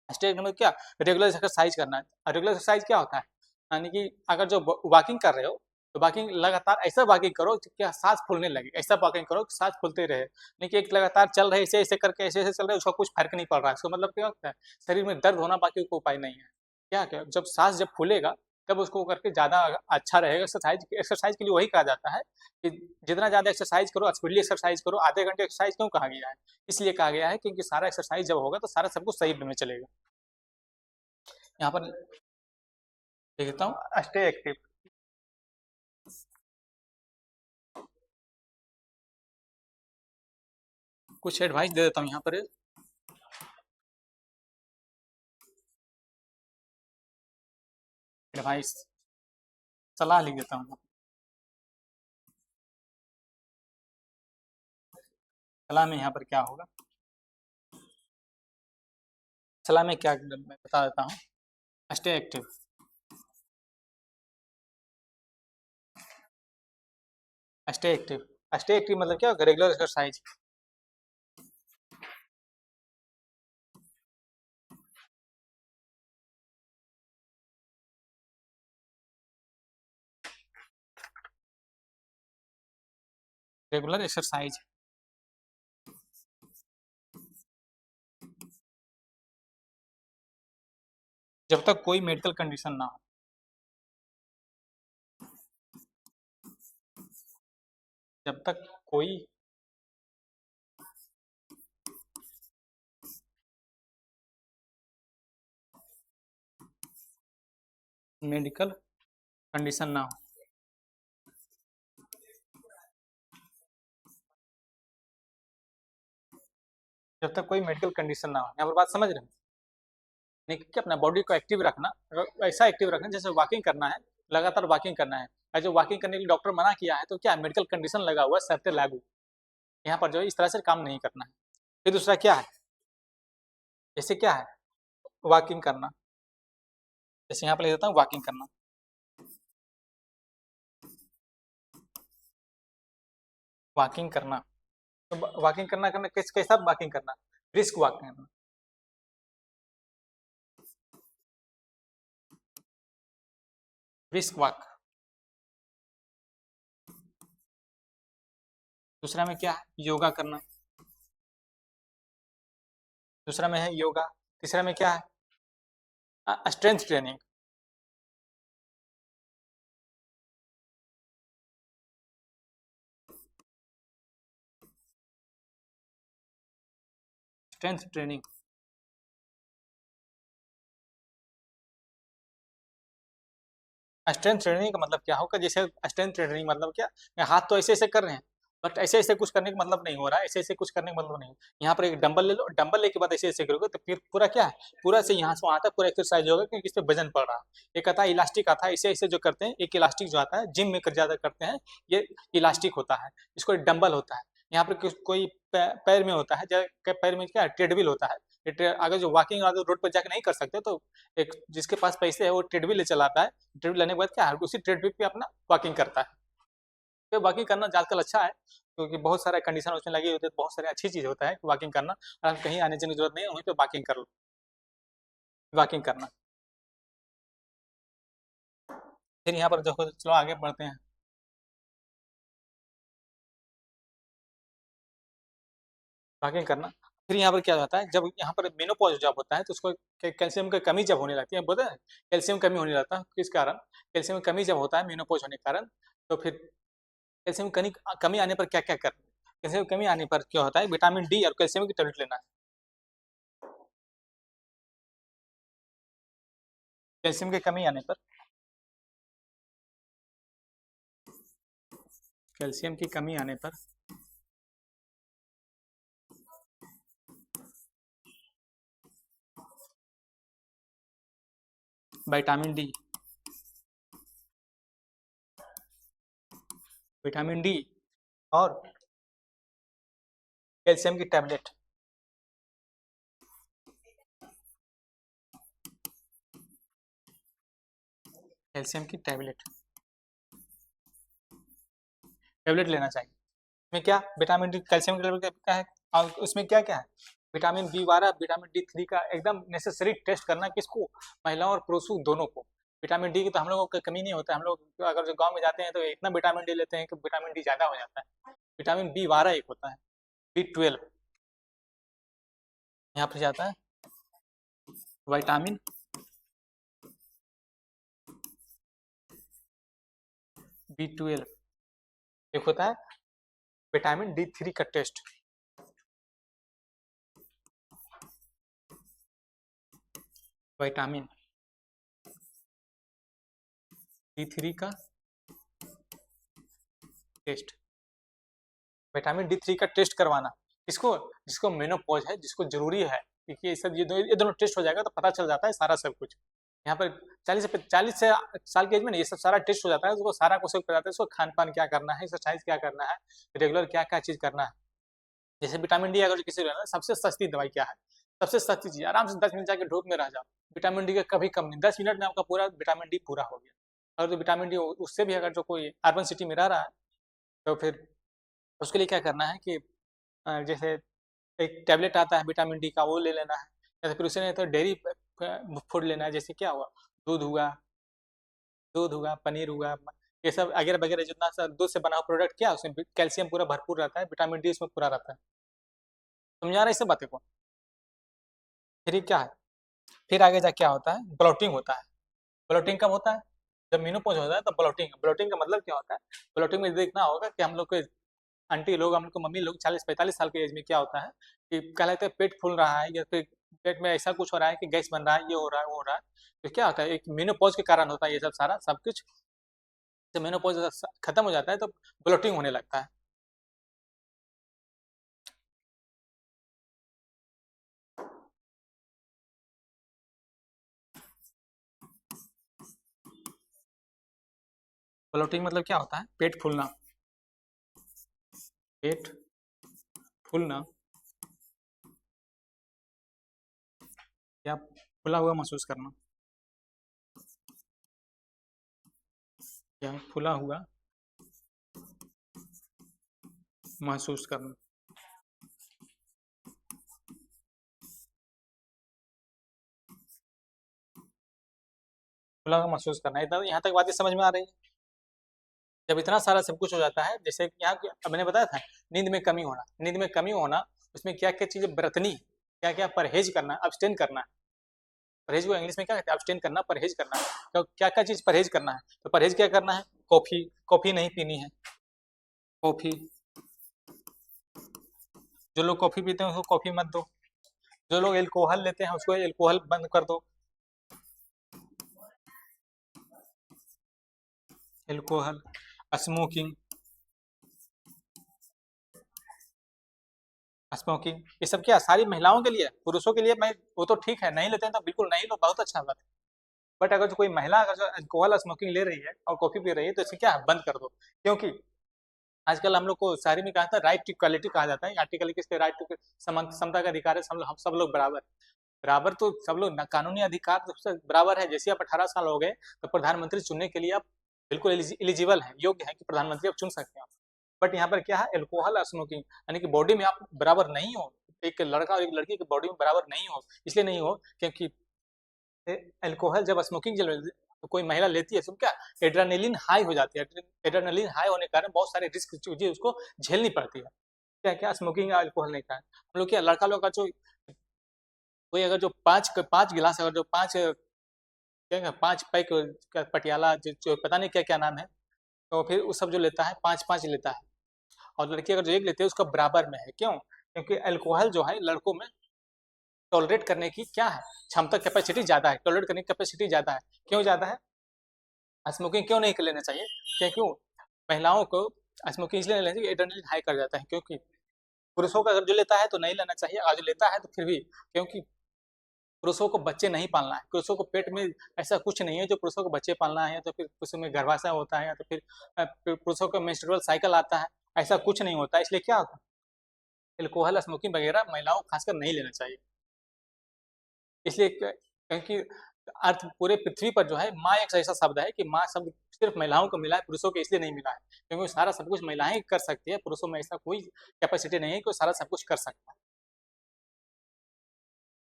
स्टे एक्टिव मतलब क्या, रेगुलर एक्सरसाइज करना है। रेगुलर एक्सरसाइज क्या होता है, यानी कि अगर जो वॉकिंग कर रहे हो तो वॉकिंग लगातार ऐसा वॉकिंग करो कि क्या सांस फूलने लगे, ऐसा वॉकिंग करो कि सांस फूलते रहे। नहीं कि एक लगातार चल रहे ऐसे ऐसे करके ऐसे ऐसे चल रहे उसका कुछ फर्क नहीं पड़ रहा है। इसको मतलब क्या होता है, शरीर में दर्द होना बाकी कोई उपाय नहीं है। क्या क्या जब सांस जब फूलेगा तब उसको करके ज़्यादा अच्छा रहेगा। एक्सरसाइज एक्सरसाइज के लिए वही कहा जाता है कि जितना ज़्यादा एक्सरसाइज करो, स्पीडली एक्सरसाइज करो। आधे घंटे एक्सरसाइज क्यों कहा गया है? इसलिए कहा गया है क्योंकि सारा एक्सरसाइज जब होगा तो सारा सब कुछ सही में चलेगा। यहाँ पर देखता हूँ स्टे एक्टिव। कुछ एडवाइस दे देता हूँ यहाँ पर। एडवाइस, सलाह लिख देता हूँ। सलाह में यहाँ पर क्या होगा, सलाह में क्या मैं बता देता हूँ। Stay active, stay active, stay active मतलब क्या होगा, रेगुलर एक्सरसाइज। रेगुलर एक्सरसाइज जब तक कोई मेडिकल कंडीशन ना हो। जब तक कोई मेडिकल कंडीशन ना हो। जब तक कोई मेडिकल कंडीशन ना हो, यहाँ पर बात समझ रहे हैं? नहीं कि अपना बॉडी को एक्टिव रखना, ऐसा एक्टिव रखना जैसे वॉकिंग करना है, लगातार वॉकिंग करना है। और जो वॉकिंग करने के लिए डॉक्टर मना किया है तो क्या मेडिकल कंडीशन लगा हुआ है शर्तें लागू, यहाँ पर जो है इस तरह से काम नहीं करना है। फिर दूसरा क्या है, जैसे क्या है वॉकिंग करना, जैसे यहाँ पर लिख देता हूँ वॉकिंग करना। वॉकिंग करना तो वॉकिंग करना करना कैसा वॉकिंग करना, ब्रिस्क वॉक करना। Brisk walk. दूसरा में क्या है, योगा करना। दूसरा में है योगा। तीसरा में क्या है, strength training. Strength training. Strength training का मतलब क्या होगा, जैसे स्ट्रेंथ ट्रेनिंग मतलब क्या, हाथ तो ऐसे ऐसे कर रहे हैं, बट ऐसे ऐसे कुछ करने का मतलब नहीं हो रहा है, ऐसे ऐसे कुछ करने का मतलब नहीं। यहाँ पर एक डंबल ले लो, डंबल लेके बाद ऐसे ऐसे करोगे तो फिर पूरा क्या है, पूरा से यहाँ से वहाँ तक पूरा एक्सरसाइज होगा, क्योंकि इस पे वजन पड़ रहा है। एक आता है इलास्टिक आता है, ऐसे ऐसे जो करते हैं, एक इलास्टिक जो आता है जिम में ज्यादा करते हैं, ये इलास्टिक होता है, इसको डंबल होता है। यहाँ पर कोई पैर में होता है, पैर में क्या ट्रेडमिल होता है। अगर जो वॉकिंग अगर रोड पर जाके नहीं कर सकते तो एक जिसके पास पैसे है वो ट्रेडमिल ले चलाता है। ट्रेडमिल लेने के बाद क्या है, उसी ट्रेडमिल पे अपना वॉकिंग करता है। तो वॉकिंग करना आजकल अच्छा है, क्योंकि बहुत सारे कंडीशन उसमें लगे होते हैं, बहुत सारे अच्छी चीज होता है वॉकिंग करना। और कहीं आने जाने की जरूरत नहीं है, वहीं पे वॉकिंग कर लो, वॉकिंग करना। फिर यहाँ पर देखो, चलो आगे बढ़ते हैं। वॉकिंग करना। फिर यहाँ पर क्या होता है, जब यहाँ पर मेनोपॉज जब होता है तो उसको कैल्शियम की कमी जब होने लगती है, बोलते हैं कैल्शियम कमी होने लगता है, किस कारण, कैल्शियम की कमी जब होता है मेनोपॉज होने के कारण, तो फिर कैल्शियम कमी कमी आने पर क्या क्या करना है, कैल्शियम की कमी आने पर क्या होता है, विटामिन डी और कैल्शियम की टेबलेट लेना है। कैल्शियम की कमी आने पर, कैल्शियम की कमी आने पर विटामिन डी, विटामिन डी और कैल्शियम की टैबलेट, कैल्शियम की टैबलेट, टैबलेट लेना चाहिए। इसमें क्या विटामिन डी कैल्शियम की टैबलेट क्या है, और उसमें क्या क्या है, विटामिन बी 12, विटामिन D3 का एकदम नेसेसरी टेस्ट करना, किसको, महिलाओं और पुरुषों दोनों को। विटामिन डी की तो हम लोगों को कमी नहीं होता है, हम लोग अगर जो गांव में जाते हैं तो इतना विटामिन डी लेते हैं कि विटामिन डी ज्यादा हो जाता है। विटामिन B12 एक होता है, B12 यहाँ पर जाता है, विटामिन B12 एक होता है, विटामिन D3 का टेस्ट, विटामिन D3 का टेस्ट, विटामिन D3 का टेस्ट करवाना, किसको, जिसको मेनोपॉज है, जिसको जरूरी है, क्योंकि ये दोनों टेस्ट हो जाएगा तो पता चल जाता है सारा सब कुछ। यहाँ पर 40 से साल की एज में ना ये सब सारा टेस्ट हो जाता है, उसको सारा कुछ पता जाता है, उसको खान पान क्या करना है, एक्सरसाइज क्या करना है, रेगुलर क्या क्या चीज करना है। जैसे विटामिन डी अगर किसी को लेना है, सबसे सस्ती दवाई क्या है, सबसे सस्ती चीज, आराम से 10 मिनट जाके धूप में रह जाओ, विटामिन डी का कभी कम नहीं, 10 मिनट में आपका पूरा विटामिन डी पूरा हो गया। अगर तो विटामिन डी उससे भी अगर जो कोई अर्बन सिटी में रह रहा है तो फिर उसके लिए क्या करना है कि जैसे एक टैबलेट आता है विटामिन डी का, वो ले लेना है, या तो फिर उसे नहीं तो डेयरी फूड लेना है, जैसे क्या हुआ, दूध हुआ, दूध हुआ, पनीर हुआ, ये सब वगैरह वगैरह, जितना सा दूध से बना हुआ प्रोडक्ट, क्या उसमें कैल्शियम पूरा भरपूर रहता है, विटामिन डी उसमें पूरा रहता है। समझा रहे हैं इस सब बातें को। फिर ये क्या है, फिर आगे जा क्या होता है, ब्लोटिंग होता है। ब्लोटिंग कब होता है, जब मेनोपॉज होता है तो ब्लोटिंग, ब्लोटिंग का मतलब क्या होता है, ब्लोटिंग में देखना होगा कि हम लोग को आंटी लोग, हम लोग को मम्मी लोग 40-45 साल की एज में क्या होता है कि क्या लगता है, पेट फूल रहा है, या फिर पेट में ऐसा कुछ हो रहा है कि गैस बन रहा है, ये हो रहा है, वो हो रहा है, तो क्या होता है, एक मेनोपॉज के कारण होता है ये सब सारा सब कुछ। जब मेनोपॉज खत्म हो जाता है तो ब्लोटिंग होने लगता है। ब्लोटिंग मतलब क्या होता है, पेट फूलना, पेट फूलना या फूला हुआ महसूस करना, या फूला हुआ महसूस करना। खुला हुआ महसूस करना है। इतना यहाँ तक बातें समझ में आ रही है? जब इतना सारा सब कुछ हो जाता है, जैसे कि यहाँ अब मैंने बताया था नींद में कमी होना, नींद में कमी होना, उसमें क्या क्या चीजें बरतनी, क्या क्या परहेज करना, अब्सटेन करना है। परहेज को इंग्लिश में क्या कहते हैं? अब्सटेन करना, परहेज करना है। तो क्या क्या चीज परहेज करना है? तो परहेज क्या करना है? कॉफी, कॉफी नहीं पीनी है। कॉफी, जो लोग कॉफी पीते हैं उसको कॉफी मत दो। जो लोग एल्कोहल लेते हैं उसको एल्कोहल बंद कर दो। एल्कोहल, स्मोकिंग, स्मोकिंग, ये सब क्या सारी महिलाओं के लिए? पुरुषों के लिए मैं वो तो ठीक है, नहीं लेते हैं तो बिल्कुल नहीं लो, बहुत अच्छा बात है। बट अगर जो कोई महिला अगर जो अल्कोहल स्मोकिंग ले रही है और कॉफी पी रही है तो इसे क्या है? बंद कर दो। क्योंकि आजकल हम लोग को शायरी में कहा था राइट टू इक्वालिटी कहा जाता है। आर्टिकल किसके? राइट टू समता का अधिकार है, हम सब लोग बराबर। बराबर तो सब लोग कानूनी अधिकार तो सबसे बराबर है। जैसे आप 18 साल हो गए तो प्रधानमंत्री चुनने के लिए आप बिल्कुल एलिजिबल है, योग्य है कि प्रधानमंत्री आप चुन सकते हैं। बट यहाँ पर क्या है? एल्कोहल और स्मोकिंग, यानी कि बॉडी में आप बराबर नहीं हो। एक लड़का और एक लड़की की बॉडी में बराबर नहीं हो, इसलिए नहीं हो क्योंकि एल्कोहल जब स्मोकिंग जब तो कोई महिला लेती है तो क्या एड्रेनलिन हाई हो जाती है। एड्रेनलिन हाई होने के कारण बहुत सारे रिस्क चीजें उसको झेलनी पड़ती है। क्या क्या स्मोकिंग या अल्कोहल नहीं खाए हम लोग। क्या लड़का लोग का जो कोई अगर जो पाँच गिलास अगर जो पाँच क्या 5 पैक का पटियाला जो पता नहीं क्या क्या नाम है, तो फिर उस सब जो लेता है 5-5 लेता है। और लड़की अगर जो एक लेती है उसका बराबर में है। क्यों? क्योंकि अल्कोहल जो है लड़कों में टॉलरेट करने की क्या है? क्षमता, कैपेसिटी ज्यादा है। टॉलरेट करने की कैपेसिटी ज्यादा है। क्यों ज्यादा है? स्मोकिंग क्यों नहीं लेना चाहिए? क्यों? महिलाओं को स्मोकिंग इसलिए नहीं लेना चाहिए, एड्रेनलिन हाई कर जाता है। क्योंकि पुरुषों का अगर जो लेता है तो नहीं लेना चाहिए, और जो लेता है तो फिर भी, क्योंकि पुरुषों को बच्चे नहीं पालना है। पुरुषों को पेट में ऐसा कुछ नहीं है जो पुरुषों को बच्चे पालना है, या तो फिर पुरुषों में गर्भाशय होता है, या तो फिर पुरुषों का मेंस्ट्रुअल साइकिल आता है। ऐसा कुछ नहीं होता। इसलिए क्या होता है? एल्कोहल स्मोकिंग वगैरह महिलाओं को खासकर नहीं लेना चाहिए। इसलिए क्योंकि अर्थ पूरे पृथ्वी पर जो है माँ एक ऐसा शब्द है कि माँ शब्द सिर्फ महिलाओं को मिला है, पुरुषों को इसलिए नहीं मिला है क्योंकि सारा सब कुछ महिलाएं कर सकती है। पुरुषों में ऐसा कोई कैपेसिटी नहीं है कि वो सारा सब कुछ कर सकता है।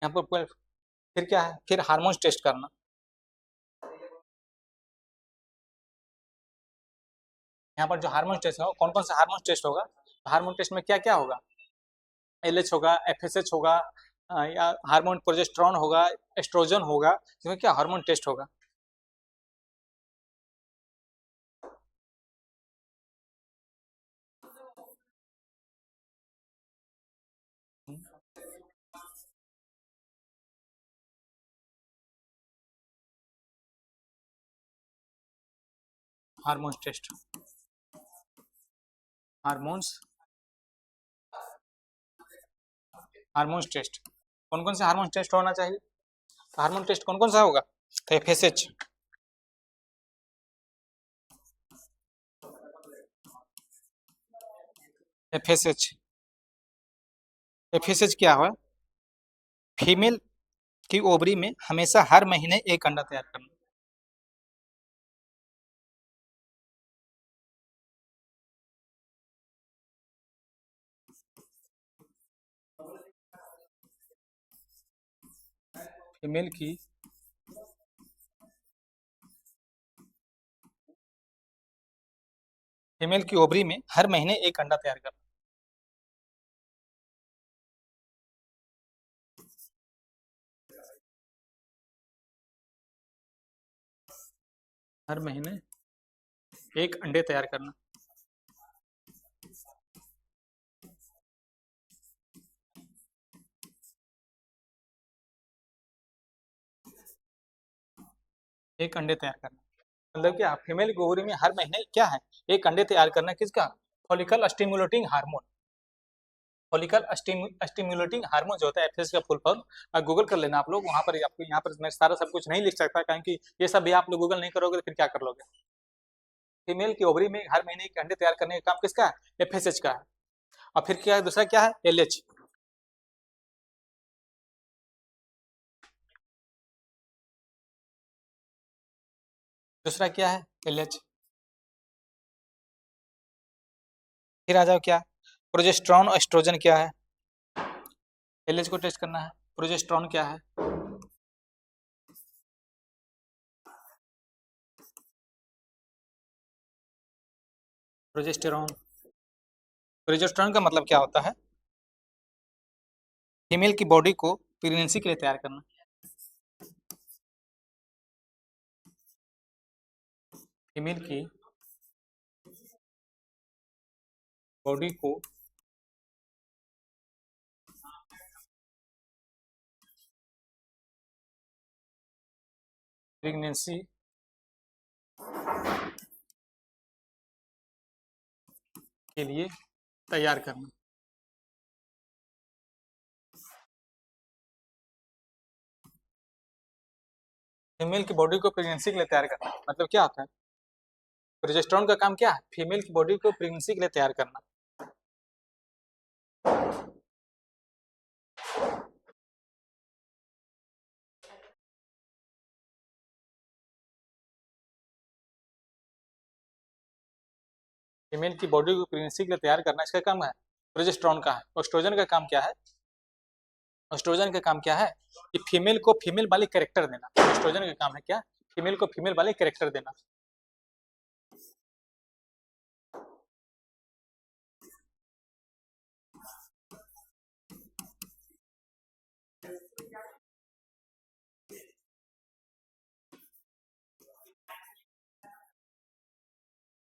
यहाँ पर फिर क्या है? फिर हार्मोन्स टेस्ट करना। यहाँ पर जो हार्मोन टेस्ट होगा, कौन कौन सा हार्मोन टेस्ट होगा? हार्मोन टेस्ट में क्या क्या होगा? एलएच होगा, एफएसएच होगा, या हार्मोन प्रोजेस्टेरॉन होगा, एस्ट्रोजन होगा। इसमें क्या हार्मोन टेस्ट होगा? Hormones test, hormones, hormones test, कौन कौन से हार्मोन टेस्ट होना चाहिए? हार्मोन टेस्ट कौन कौन सा होगा? तो एफएसएच, एफएसएच, एफएसएच क्या हुआ? फीमेल की ओवरी में हमेशा हर महीने एक अंडा तैयार करना। फीमेल की फीमेल की ओवरी में हर महीने एक अंडा तैयार करना। हर महीने एक अंडे तैयार करना। एक अंडे तैयार करना मतलब क्या? फीमेल की ओवरी में हर महीने क्या है? एक अंडे तैयार करना। किसका? Follicle stimulating hormone. Follicle stimulating hormone जो होता है, एफएस का फुल फॉर्म गूगल कर लेना आप लोग। वहां पर आपको, यहाँ पर मैं सारा सब कुछ नहीं लिख सकता क्योंकि ये सब भी आप लोग गूगल नहीं करोगे तो फिर क्या कर लोगे? फीमेल की ओवरी में हर महीने एक अंडे तैयार करने का काम किसका है? एफएसएच का है। और फिर क्या है? दूसरा क्या है? एलएच। दूसरा क्या है? एलएच। फिर आ जाओ क्या? प्रोजेस्टेरॉन और एस्ट्रोजन क्या है? एलएच को टेस्ट करना है। प्रोजेस्टेरॉन क्या है? प्रोजेस्टेरॉन। प्रोजेस्टेरॉन का मतलब क्या होता है? फीमेल की बॉडी को प्रेगनेंसी के लिए तैयार करना। फीमेल की बॉडी को प्रेगनेंसी के लिए तैयार करना। फीमेल की बॉडी को प्रेगनेंसी के लिए तैयार करना मतलब क्या होता है? प्रोजेस्टेरॉन का काम क्या है? फीमेल की बॉडी को प्रेगनेंसी के लिए तैयार करना। फीमेल की बॉडी को प्रेगनेंसी के लिए तैयार करना इसका काम है। प्रोजेस्टेरॉन का है। एस्ट्रोजन का काम क्या है? एस्ट्रोजन का काम क्या है कि फीमेल को फीमेल वाली कैरेक्टर देना। एस्ट्रोजन का काम है क्या? फीमेल को फीमेल वाली कैरेक्टर देना।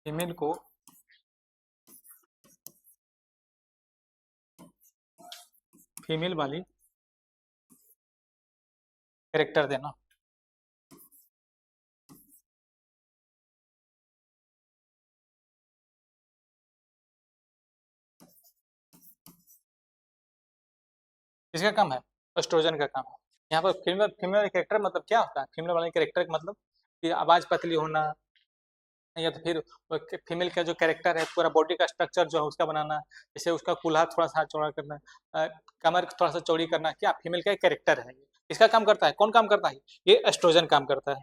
फीमेल को फीमेल वाली कैरेक्टर देना। इसका काम है। एस्ट्रोजन का काम है। यहाँ पर फीमेल फीमेल कैरेक्टर मतलब क्या होता है? फीमेल वाले कैरेक्टर का मतलब कि आवाज पतली होना, या तो फिर फीमेल का जो कैरेक्टर है पूरा बॉडी का स्ट्रक्चर जो है उसका बनाना, जैसे उसका कुल्हा थोड़ा सा चौड़ा करना, कमर थोड़ा सा चौड़ी करना, क्या फीमेल का एक कैरेक्टर है। इसका काम करता है। कौन काम करता है? ये एस्ट्रोजन काम करता है।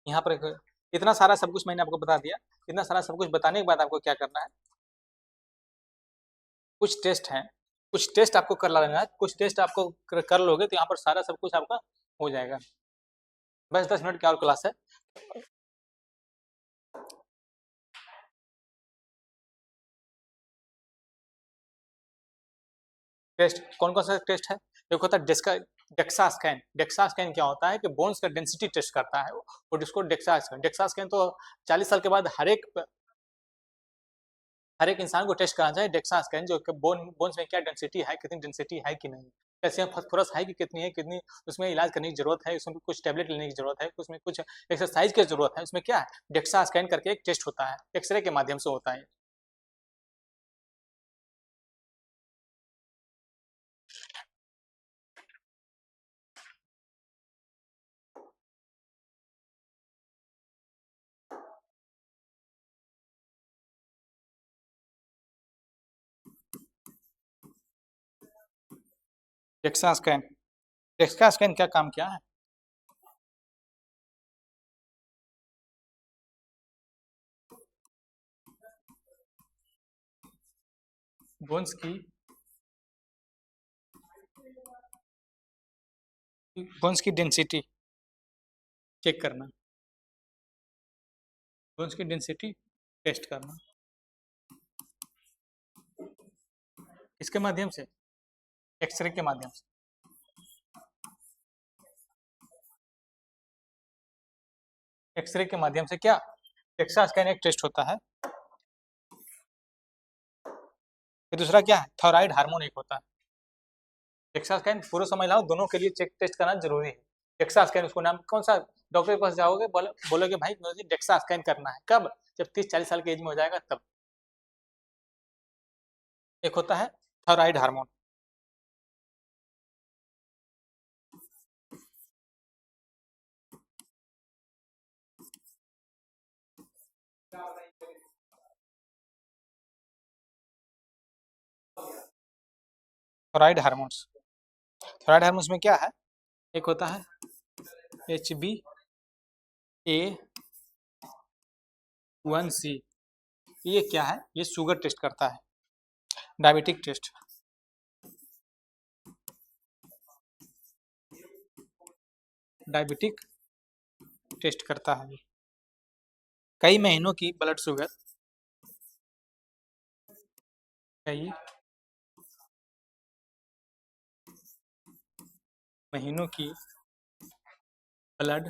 यहाँ पर इतना सारा सब कुछ मैंने आपको बता दिया। इतना सारा सब कुछ बताने के बाद आपको क्या करना है? कुछ टेस्ट हैं, कुछ टेस्ट आपको कर लेना है। कुछ टेस्ट आपको कर लोगे तो यहाँ पर सारा सब कुछ आपका हो जाएगा। बस 10 मिनट की और क्लास है। टेस्ट कौन कौन सा टेस्ट है? एक होता है डेक्सा स्कैन। डेक्सा स्कैन क्या होता है कि बोन्स का डेंसिटी टेस्ट करता है और इसको डेक्सा स्कैन। डेक्सा स्कैन तो 40 साल के बाद हर एक इंसान को टेस्ट कराना चाहिए। डेक्सा स्कैन जो बोन्स में क्या डेंसिटी है, कितनी डेंसिटी है कि नहीं, कैल्शियम फास्फोरस है कि कितनी है, कितनी उसमें इलाज करने की जरूरत है, उसमें कुछ टैबलेट लेने की जरूरत है, उसमें कुछ एक्सरसाइज की जरूरत है, उसमें क्या है? डेक्सा स्कैन करके एक टेस्ट होता है, एक्सरे के माध्यम से होता है। डेक्सा स्कैन, डेक्सा स्कैन क्या काम क्या है? बोन्स की बोन्स की डेंसिटी चेक करना, बोन्स की डेंसिटी टेस्ट करना। इसके माध्यम से, एक्सरे के माध्यम से। एक्सरे के माध्यम से क्या? डेक्सा स्कैन एक टेस्ट होता है। फिर दूसरा क्या है? थायराइड हार्मोन एक होता है। डेक्सा स्कैन पूरा समझ लाओ, दोनों के लिए चेक टेस्ट करना जरूरी है। डेक्सा स्कैन उसको नाम कौन सा, डॉक्टर के पास जाओगे बोलोगे भाई मुझे डेक्सा स्कैन करना है, कब? जब 30-40 साल की एज में हो जाएगा तब। एक होता है thyroid hormone. Thyroid hormones, thyroid hormones में क्या है? एक होता है HbA1c। ये क्या है? ये शुगर टेस्ट करता है, डायबिटिक टेस्ट। डायबिटिक टेस्ट करता है। कई महीनों की ब्लड शुगर कई महीनों की ब्लड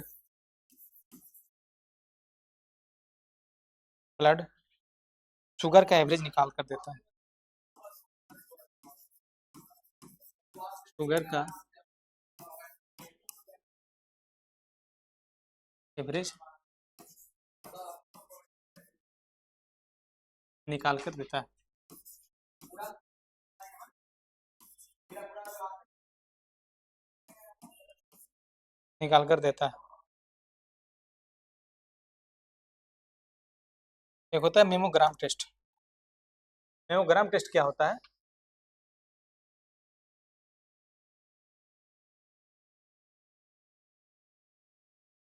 ब्लड शुगर का एवरेज निकाल कर देता है। शुगर का एवरेज निकाल कर देता है। निकाल कर देता है। एक होता है मेमोग्राम टेस्ट। मेमोग्राम टेस्ट क्या होता है?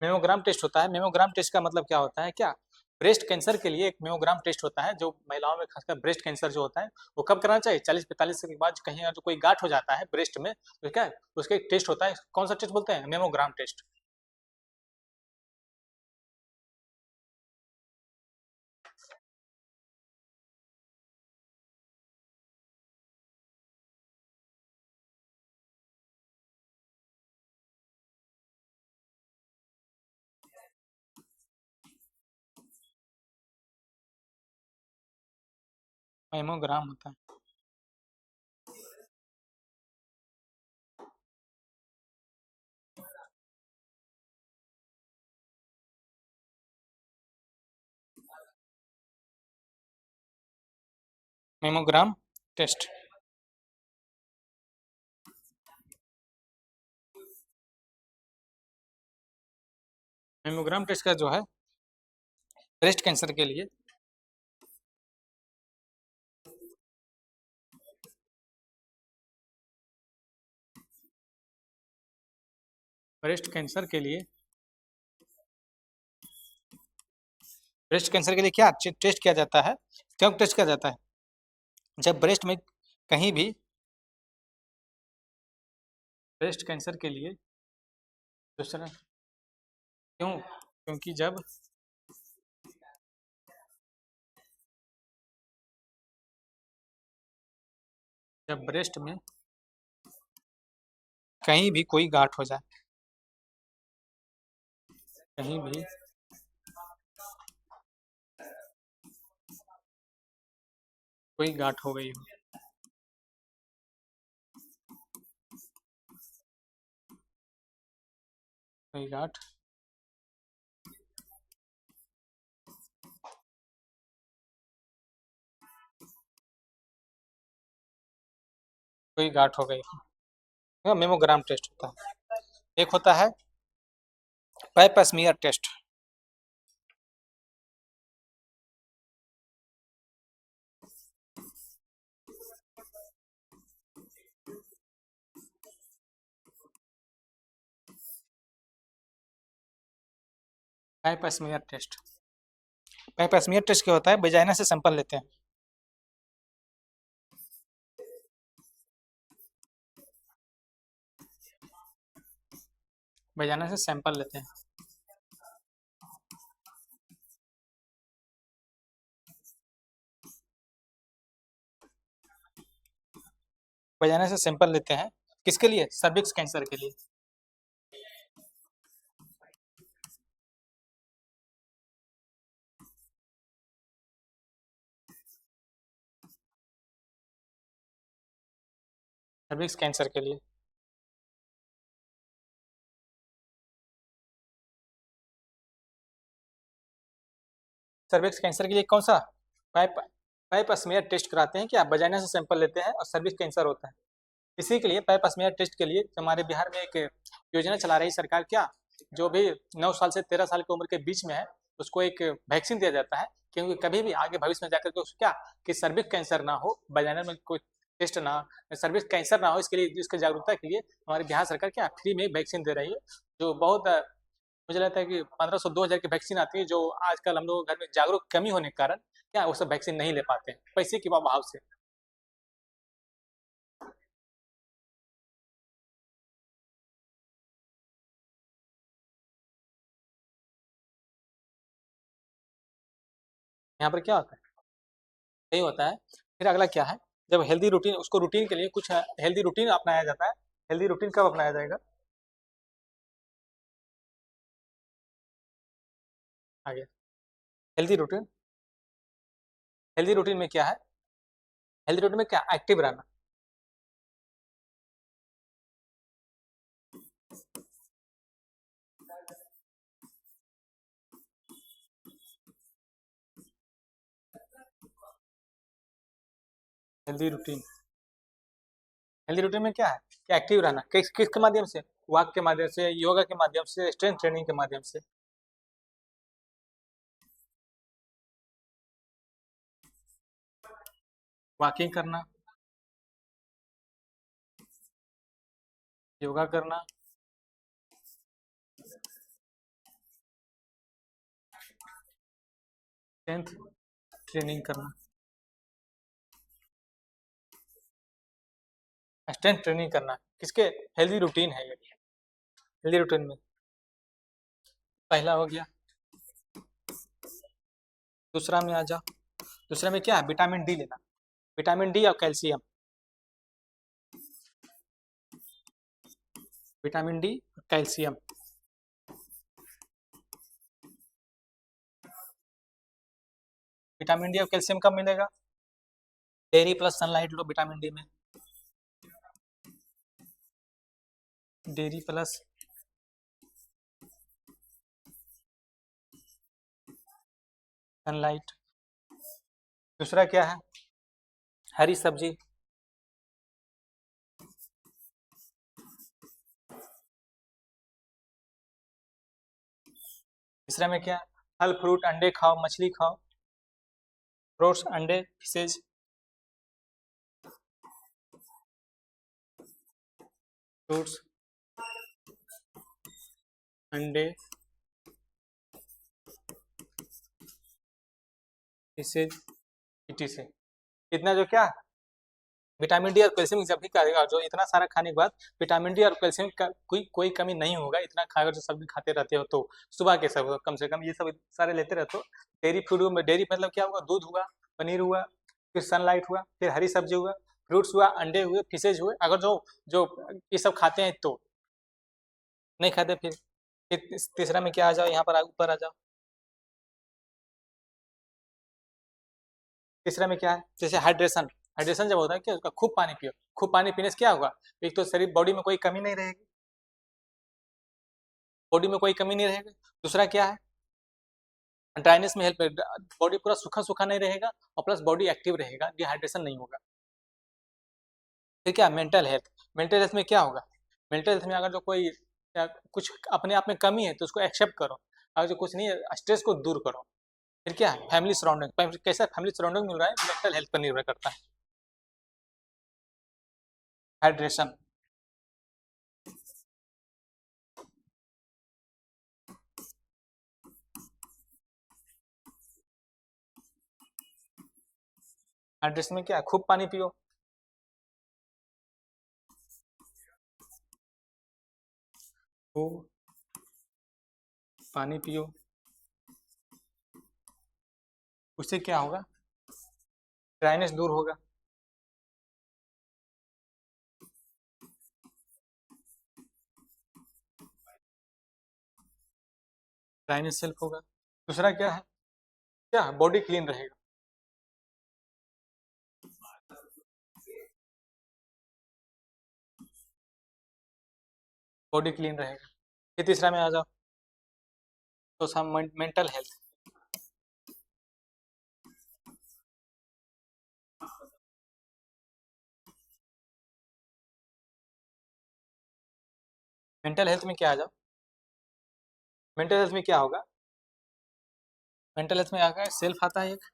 मेमोग्राम टेस्ट होता है। मेमोग्राम टेस्ट का मतलब क्या होता है? क्या ब्रेस्ट कैंसर के लिए एक मेमोग्राम टेस्ट होता है, जो महिलाओं में खासकर ब्रेस्ट कैंसर जो होता है वो कब कराना चाहिए? 40-45 के बाद कहीं अगर कोई गांठ हो जाता है ब्रेस्ट में तो क्या है, उसका एक टेस्ट होता है। कौन सा टेस्ट बोलते हैं? Mammogram test. मेमोग्राम होता है। Mammogram test. मेमोग्राम टेस्ट का जो है ब्रेस्ट कैंसर के लिए ब्रेस्ट कैंसर के लिए ब्रेस्ट कैंसर के लिए क्या टेस्ट किया जाता है? कब टेस्ट किया जाता है? जब ब्रेस्ट में कहीं भी ब्रेस्ट कैंसर के लिए दूसरा क्यों? क्योंकि जब ब्रेस्ट में कहीं भी कोई गांठ हो जाए, कहीं भी कोई गांठ हो गई हो, कोई गांठ कोई गांठ हो गई हो, मेमोग्राम टेस्ट होता है। एक होता है पैपस्मियर टेस्ट। पैपस्मियर टेस्ट। पैपस्मियर टेस्ट क्या होता है? वेजाइना से सैंपल लेते हैं। वेजाइना से सैंपल लेते हैं। वेजाइना से सैंपल लेते हैं किसके लिए? सर्विक्स कैंसर के लिए। सर्विक्स कैंसर के लिए। सर्विक्स कैंसर के लिए कौन सा पाइप पाइप स्मीयर टेस्ट कराते हैं? क्या वजाइना से सैंपल लेते हैं और सर्विक्स कैंसर होता है। इसी के लिए पाइप स्मीयर टेस्ट के लिए हमारे बिहार में एक योजना चला रही सरकार। क्या जो भी 9 साल से 13 साल की उम्र के बीच में है उसको एक वैक्सीन दिया जाता है, क्योंकि कभी भी आगे भविष्य में जाकर के उसको क्या कि सर्विक्स कैंसर ना हो, वजाइना में कोई टेस्ट ना, सर्विक्स कैंसर ना हो, इसके लिए इसकी जागरूकता के लिए हमारी बिहार सरकार क्या फ्री में वैक्सीन दे रही है। जो बहुत मुझे लगता है कि 1500-2000 की वैक्सीन आती है, जो आजकल हम लोगों के घर में जागरूक कमी होने के कारण क्या वो सब वैक्सीन नहीं ले पाते हैं पैसे के अभाव से। यहाँ पर क्या होता है? यही होता है। फिर अगला क्या है? जब हेल्दी रूटीन, उसको रूटीन के लिए कुछ हेल्दी रूटीन अपनाया जाता है। हेल्दी रूटीन कब अपनाया जाएगा? आगे, हेल्दी रूटीन, हेल्दी रूटीन में क्या है? हेल्दी रूटीन में क्या? एक्टिव रहना। हेल्दी रूटीन, हेल्दी रूटीन में क्या है कि एक्टिव रहना, किस किस के माध्यम से? वॉक के माध्यम से, योगा के माध्यम से, स्ट्रेंथ ट्रेनिंग के माध्यम से। वॉकिंग करना, योगा करना, स्ट्रेंथ ट्रेनिंग करना। स्ट्रेंथ ट्रेनिंग करना किसके? हेल्दी रूटीन है ये। हेल्दी रूटीन में पहला हो गया। दूसरा में आ जाओ। दूसरे में क्या है? विटामिन डी लेना, विटामिन डी और कैल्शियम। विटामिन डी और कैल्शियम। विटामिन डी और कैल्शियम कब मिलेगा? डेयरी प्लस सनलाइट लो विटामिन डी में। Dairy plus sunlight. दूसरा क्या है? हरी सब्जी। तीसरा में क्या? फल फ्रूट, अंडे खाओ, मछली खाओ, फ्रूट्स, अंडे, फिशेज। फ्रूट्स, अंडे, फिशेज, इटी से। इतना जो क्या, विटामिन डी और कैल्शियम जब भी करेगा, जो इतना सारा खाने के बाद विटामिन डी और कैल्शियम का कोई कोई कमी नहीं होगा। इतना खाकर जो सब्जी खाते रहते हो तो सुबह के सब कम से कम ये सब सारे लेते रहते हो। डेयरी फूड में, डेयरी मतलब क्या होगा? दूध हुआ, पनीर हुआ, फिर सनलाइट हुआ, फिर हरी सब्जी हुआ, फ्रूट्स हुआ, अंडे हुए, फिशेज हुए। अगर जो जो ये सब खाते हैं तो नहीं खाते फिर तीसरा में क्या आ जाओ, यहाँ पर ऊपर आ जाओ। तीसरा में क्या है? जैसे हाइड्रेशन। हाइड्रेशन जब होता है क्या, उसका खूब पानी पियो। खूब पानी पीने से क्या होगा? एक तो शरीर, बॉडी में कोई कमी नहीं रहेगी, बॉडी में कोई कमी नहीं रहेगी। दूसरा क्या है? ड्राइनेस में हेल्प, बॉडी पूरा सूखा सूखा नहीं रहेगा, और प्लस बॉडी एक्टिव रहेगा, डिहाइड्रेशन नहीं होगा। फिर क्या? Mental health. मेंटल हेल्थ में क्या होगा? मेंटल हेल्थ में अगर जो कोई कुछ अपने आप में कमी है तो उसको एक्सेप्ट करो। अगर जो कुछ नहीं है, स्ट्रेस को दूर करो। फिर क्या है? Family surrounding. कैसा फैमिली सराउंडिंग मिल रहा है, मेंटल हेल्थ पर निर्भर करता है। हाइड्रेशन। हाइड्रेशन में क्या है? खूब पानी पियो। खूब पानी पियो, उससे क्या होगा? ड्राइनेस दूर होगा। ड्राइनेस हेल्प होगा। दूसरा क्या है? क्या? बॉडी क्लीन रहेगा। बॉडी क्लीन रहेगा। फिर तीसरा में आ जाओ, तो some mental health. Mental health में क्या आ जाओ? मेंटल हेल्थ में क्या होगा? मेंटल हेल्थ में आगे सेल्फ आता है एक,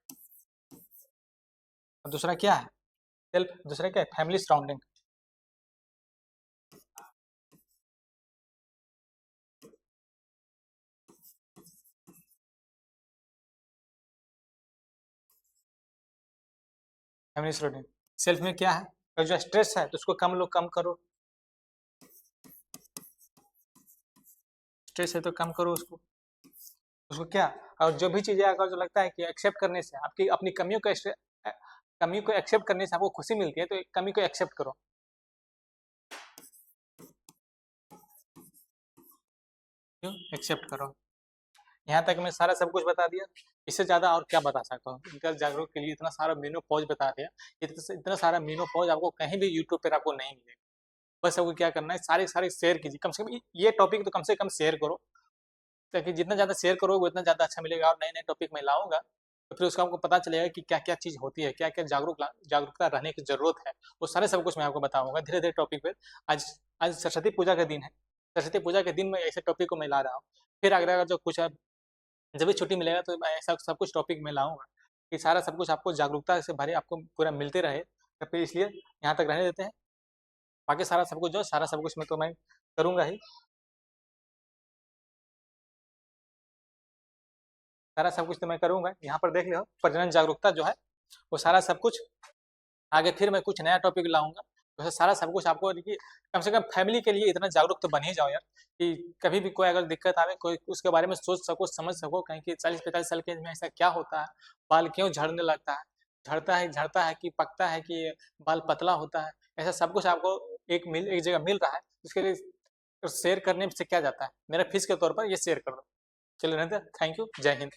और दूसरा क्या है? सेल्फ, दूसरा क्या है? Family surrounding. Family surrounding. Self में क्या है? अगर जो स्ट्रेस है तो उसको कम करो। स्ट्रेस है तो कम करो उसको। उसको क्या? और जो भी चीजें अगर जो लगता है कि एक्सेप्ट करने से आपकी अपनी कमियों का कमी को एक्सेप्ट करने से आपको खुशी मिलती है, तो कमी को एक्सेप्ट करो। क्यों एक्सेप्ट करो? यहाँ तक मैं सारा सब कुछ बता दिया, इससे ज़्यादा और क्या बता सकता हूँ? इनका जागरूक के लिए इतना सारा मेनोपॉज बता दिया, इतना सारा मेनोपॉज आपको कहीं भी यूट्यूब पर आपको नहीं मिलेगा। बस आपको क्या करना है, सारे सारे शेयर कीजिए, कम से कम ये टॉपिक तो कम से कम शेयर करो, ताकि जितना ज़्यादा शेयर करोगे उतना ज़्यादा अच्छा मिलेगा। और नए नए टॉपिक मैं लाऊंगा, तो फिर उसका आपको पता चलेगा कि क्या क्या चीज़ होती है, क्या क्या जागरूकता रहने की ज़रूरत है, वो सारे सब कुछ मैं आपको बताऊंगा धीरे धीरे टॉपिक पे। आज आज सरस्वती पूजा का दिन है, सरस्वती पूजा के दिन में ऐसे टॉपिक को मैं ला रहा हूँ। फिर अगर जो कुछ है, जब भी छुट्टी मिलेगा तो मैं ऐसा सब कुछ टॉपिक में लाऊंगा कि सारा सब कुछ आपको जागरूकता से भरे आपको पूरा मिलते रहे। तो फिर इसलिए यहाँ तक रहने देते हैं, बाकी सारा सब कुछ जो सारा सब कुछ मैं तो मैं करूँगा ही, सारा सब कुछ तो मैं करूँगा। यहाँ पर देख लो प्रजनन जागरूकता जो है वो सारा सब कुछ, आगे फिर मैं कुछ नया टॉपिक लाऊंगा। वैसे सारा सब कुछ आपको देखिए, कम से कम फैमिली के लिए इतना जागरूक तो बन ही जाओ यार, कि कभी भी कोई अगर दिक्कत आवे, कोई उसके बारे में सोच सको, समझ सको। कहीं कि 40-45 साल के एज में ऐसा क्या होता है, बाल क्यों झड़ने लगता है, झड़ता है कि पकता है कि बाल पतला होता है, ऐसा सब कुछ आपको एक जगह मिल रहा है। उसके लिए शेयर करने से क्या जाता है, मेरा फीस के तौर पर ये शेयर कर दो। चलिए रहते, थैंक यू, जय हिंद।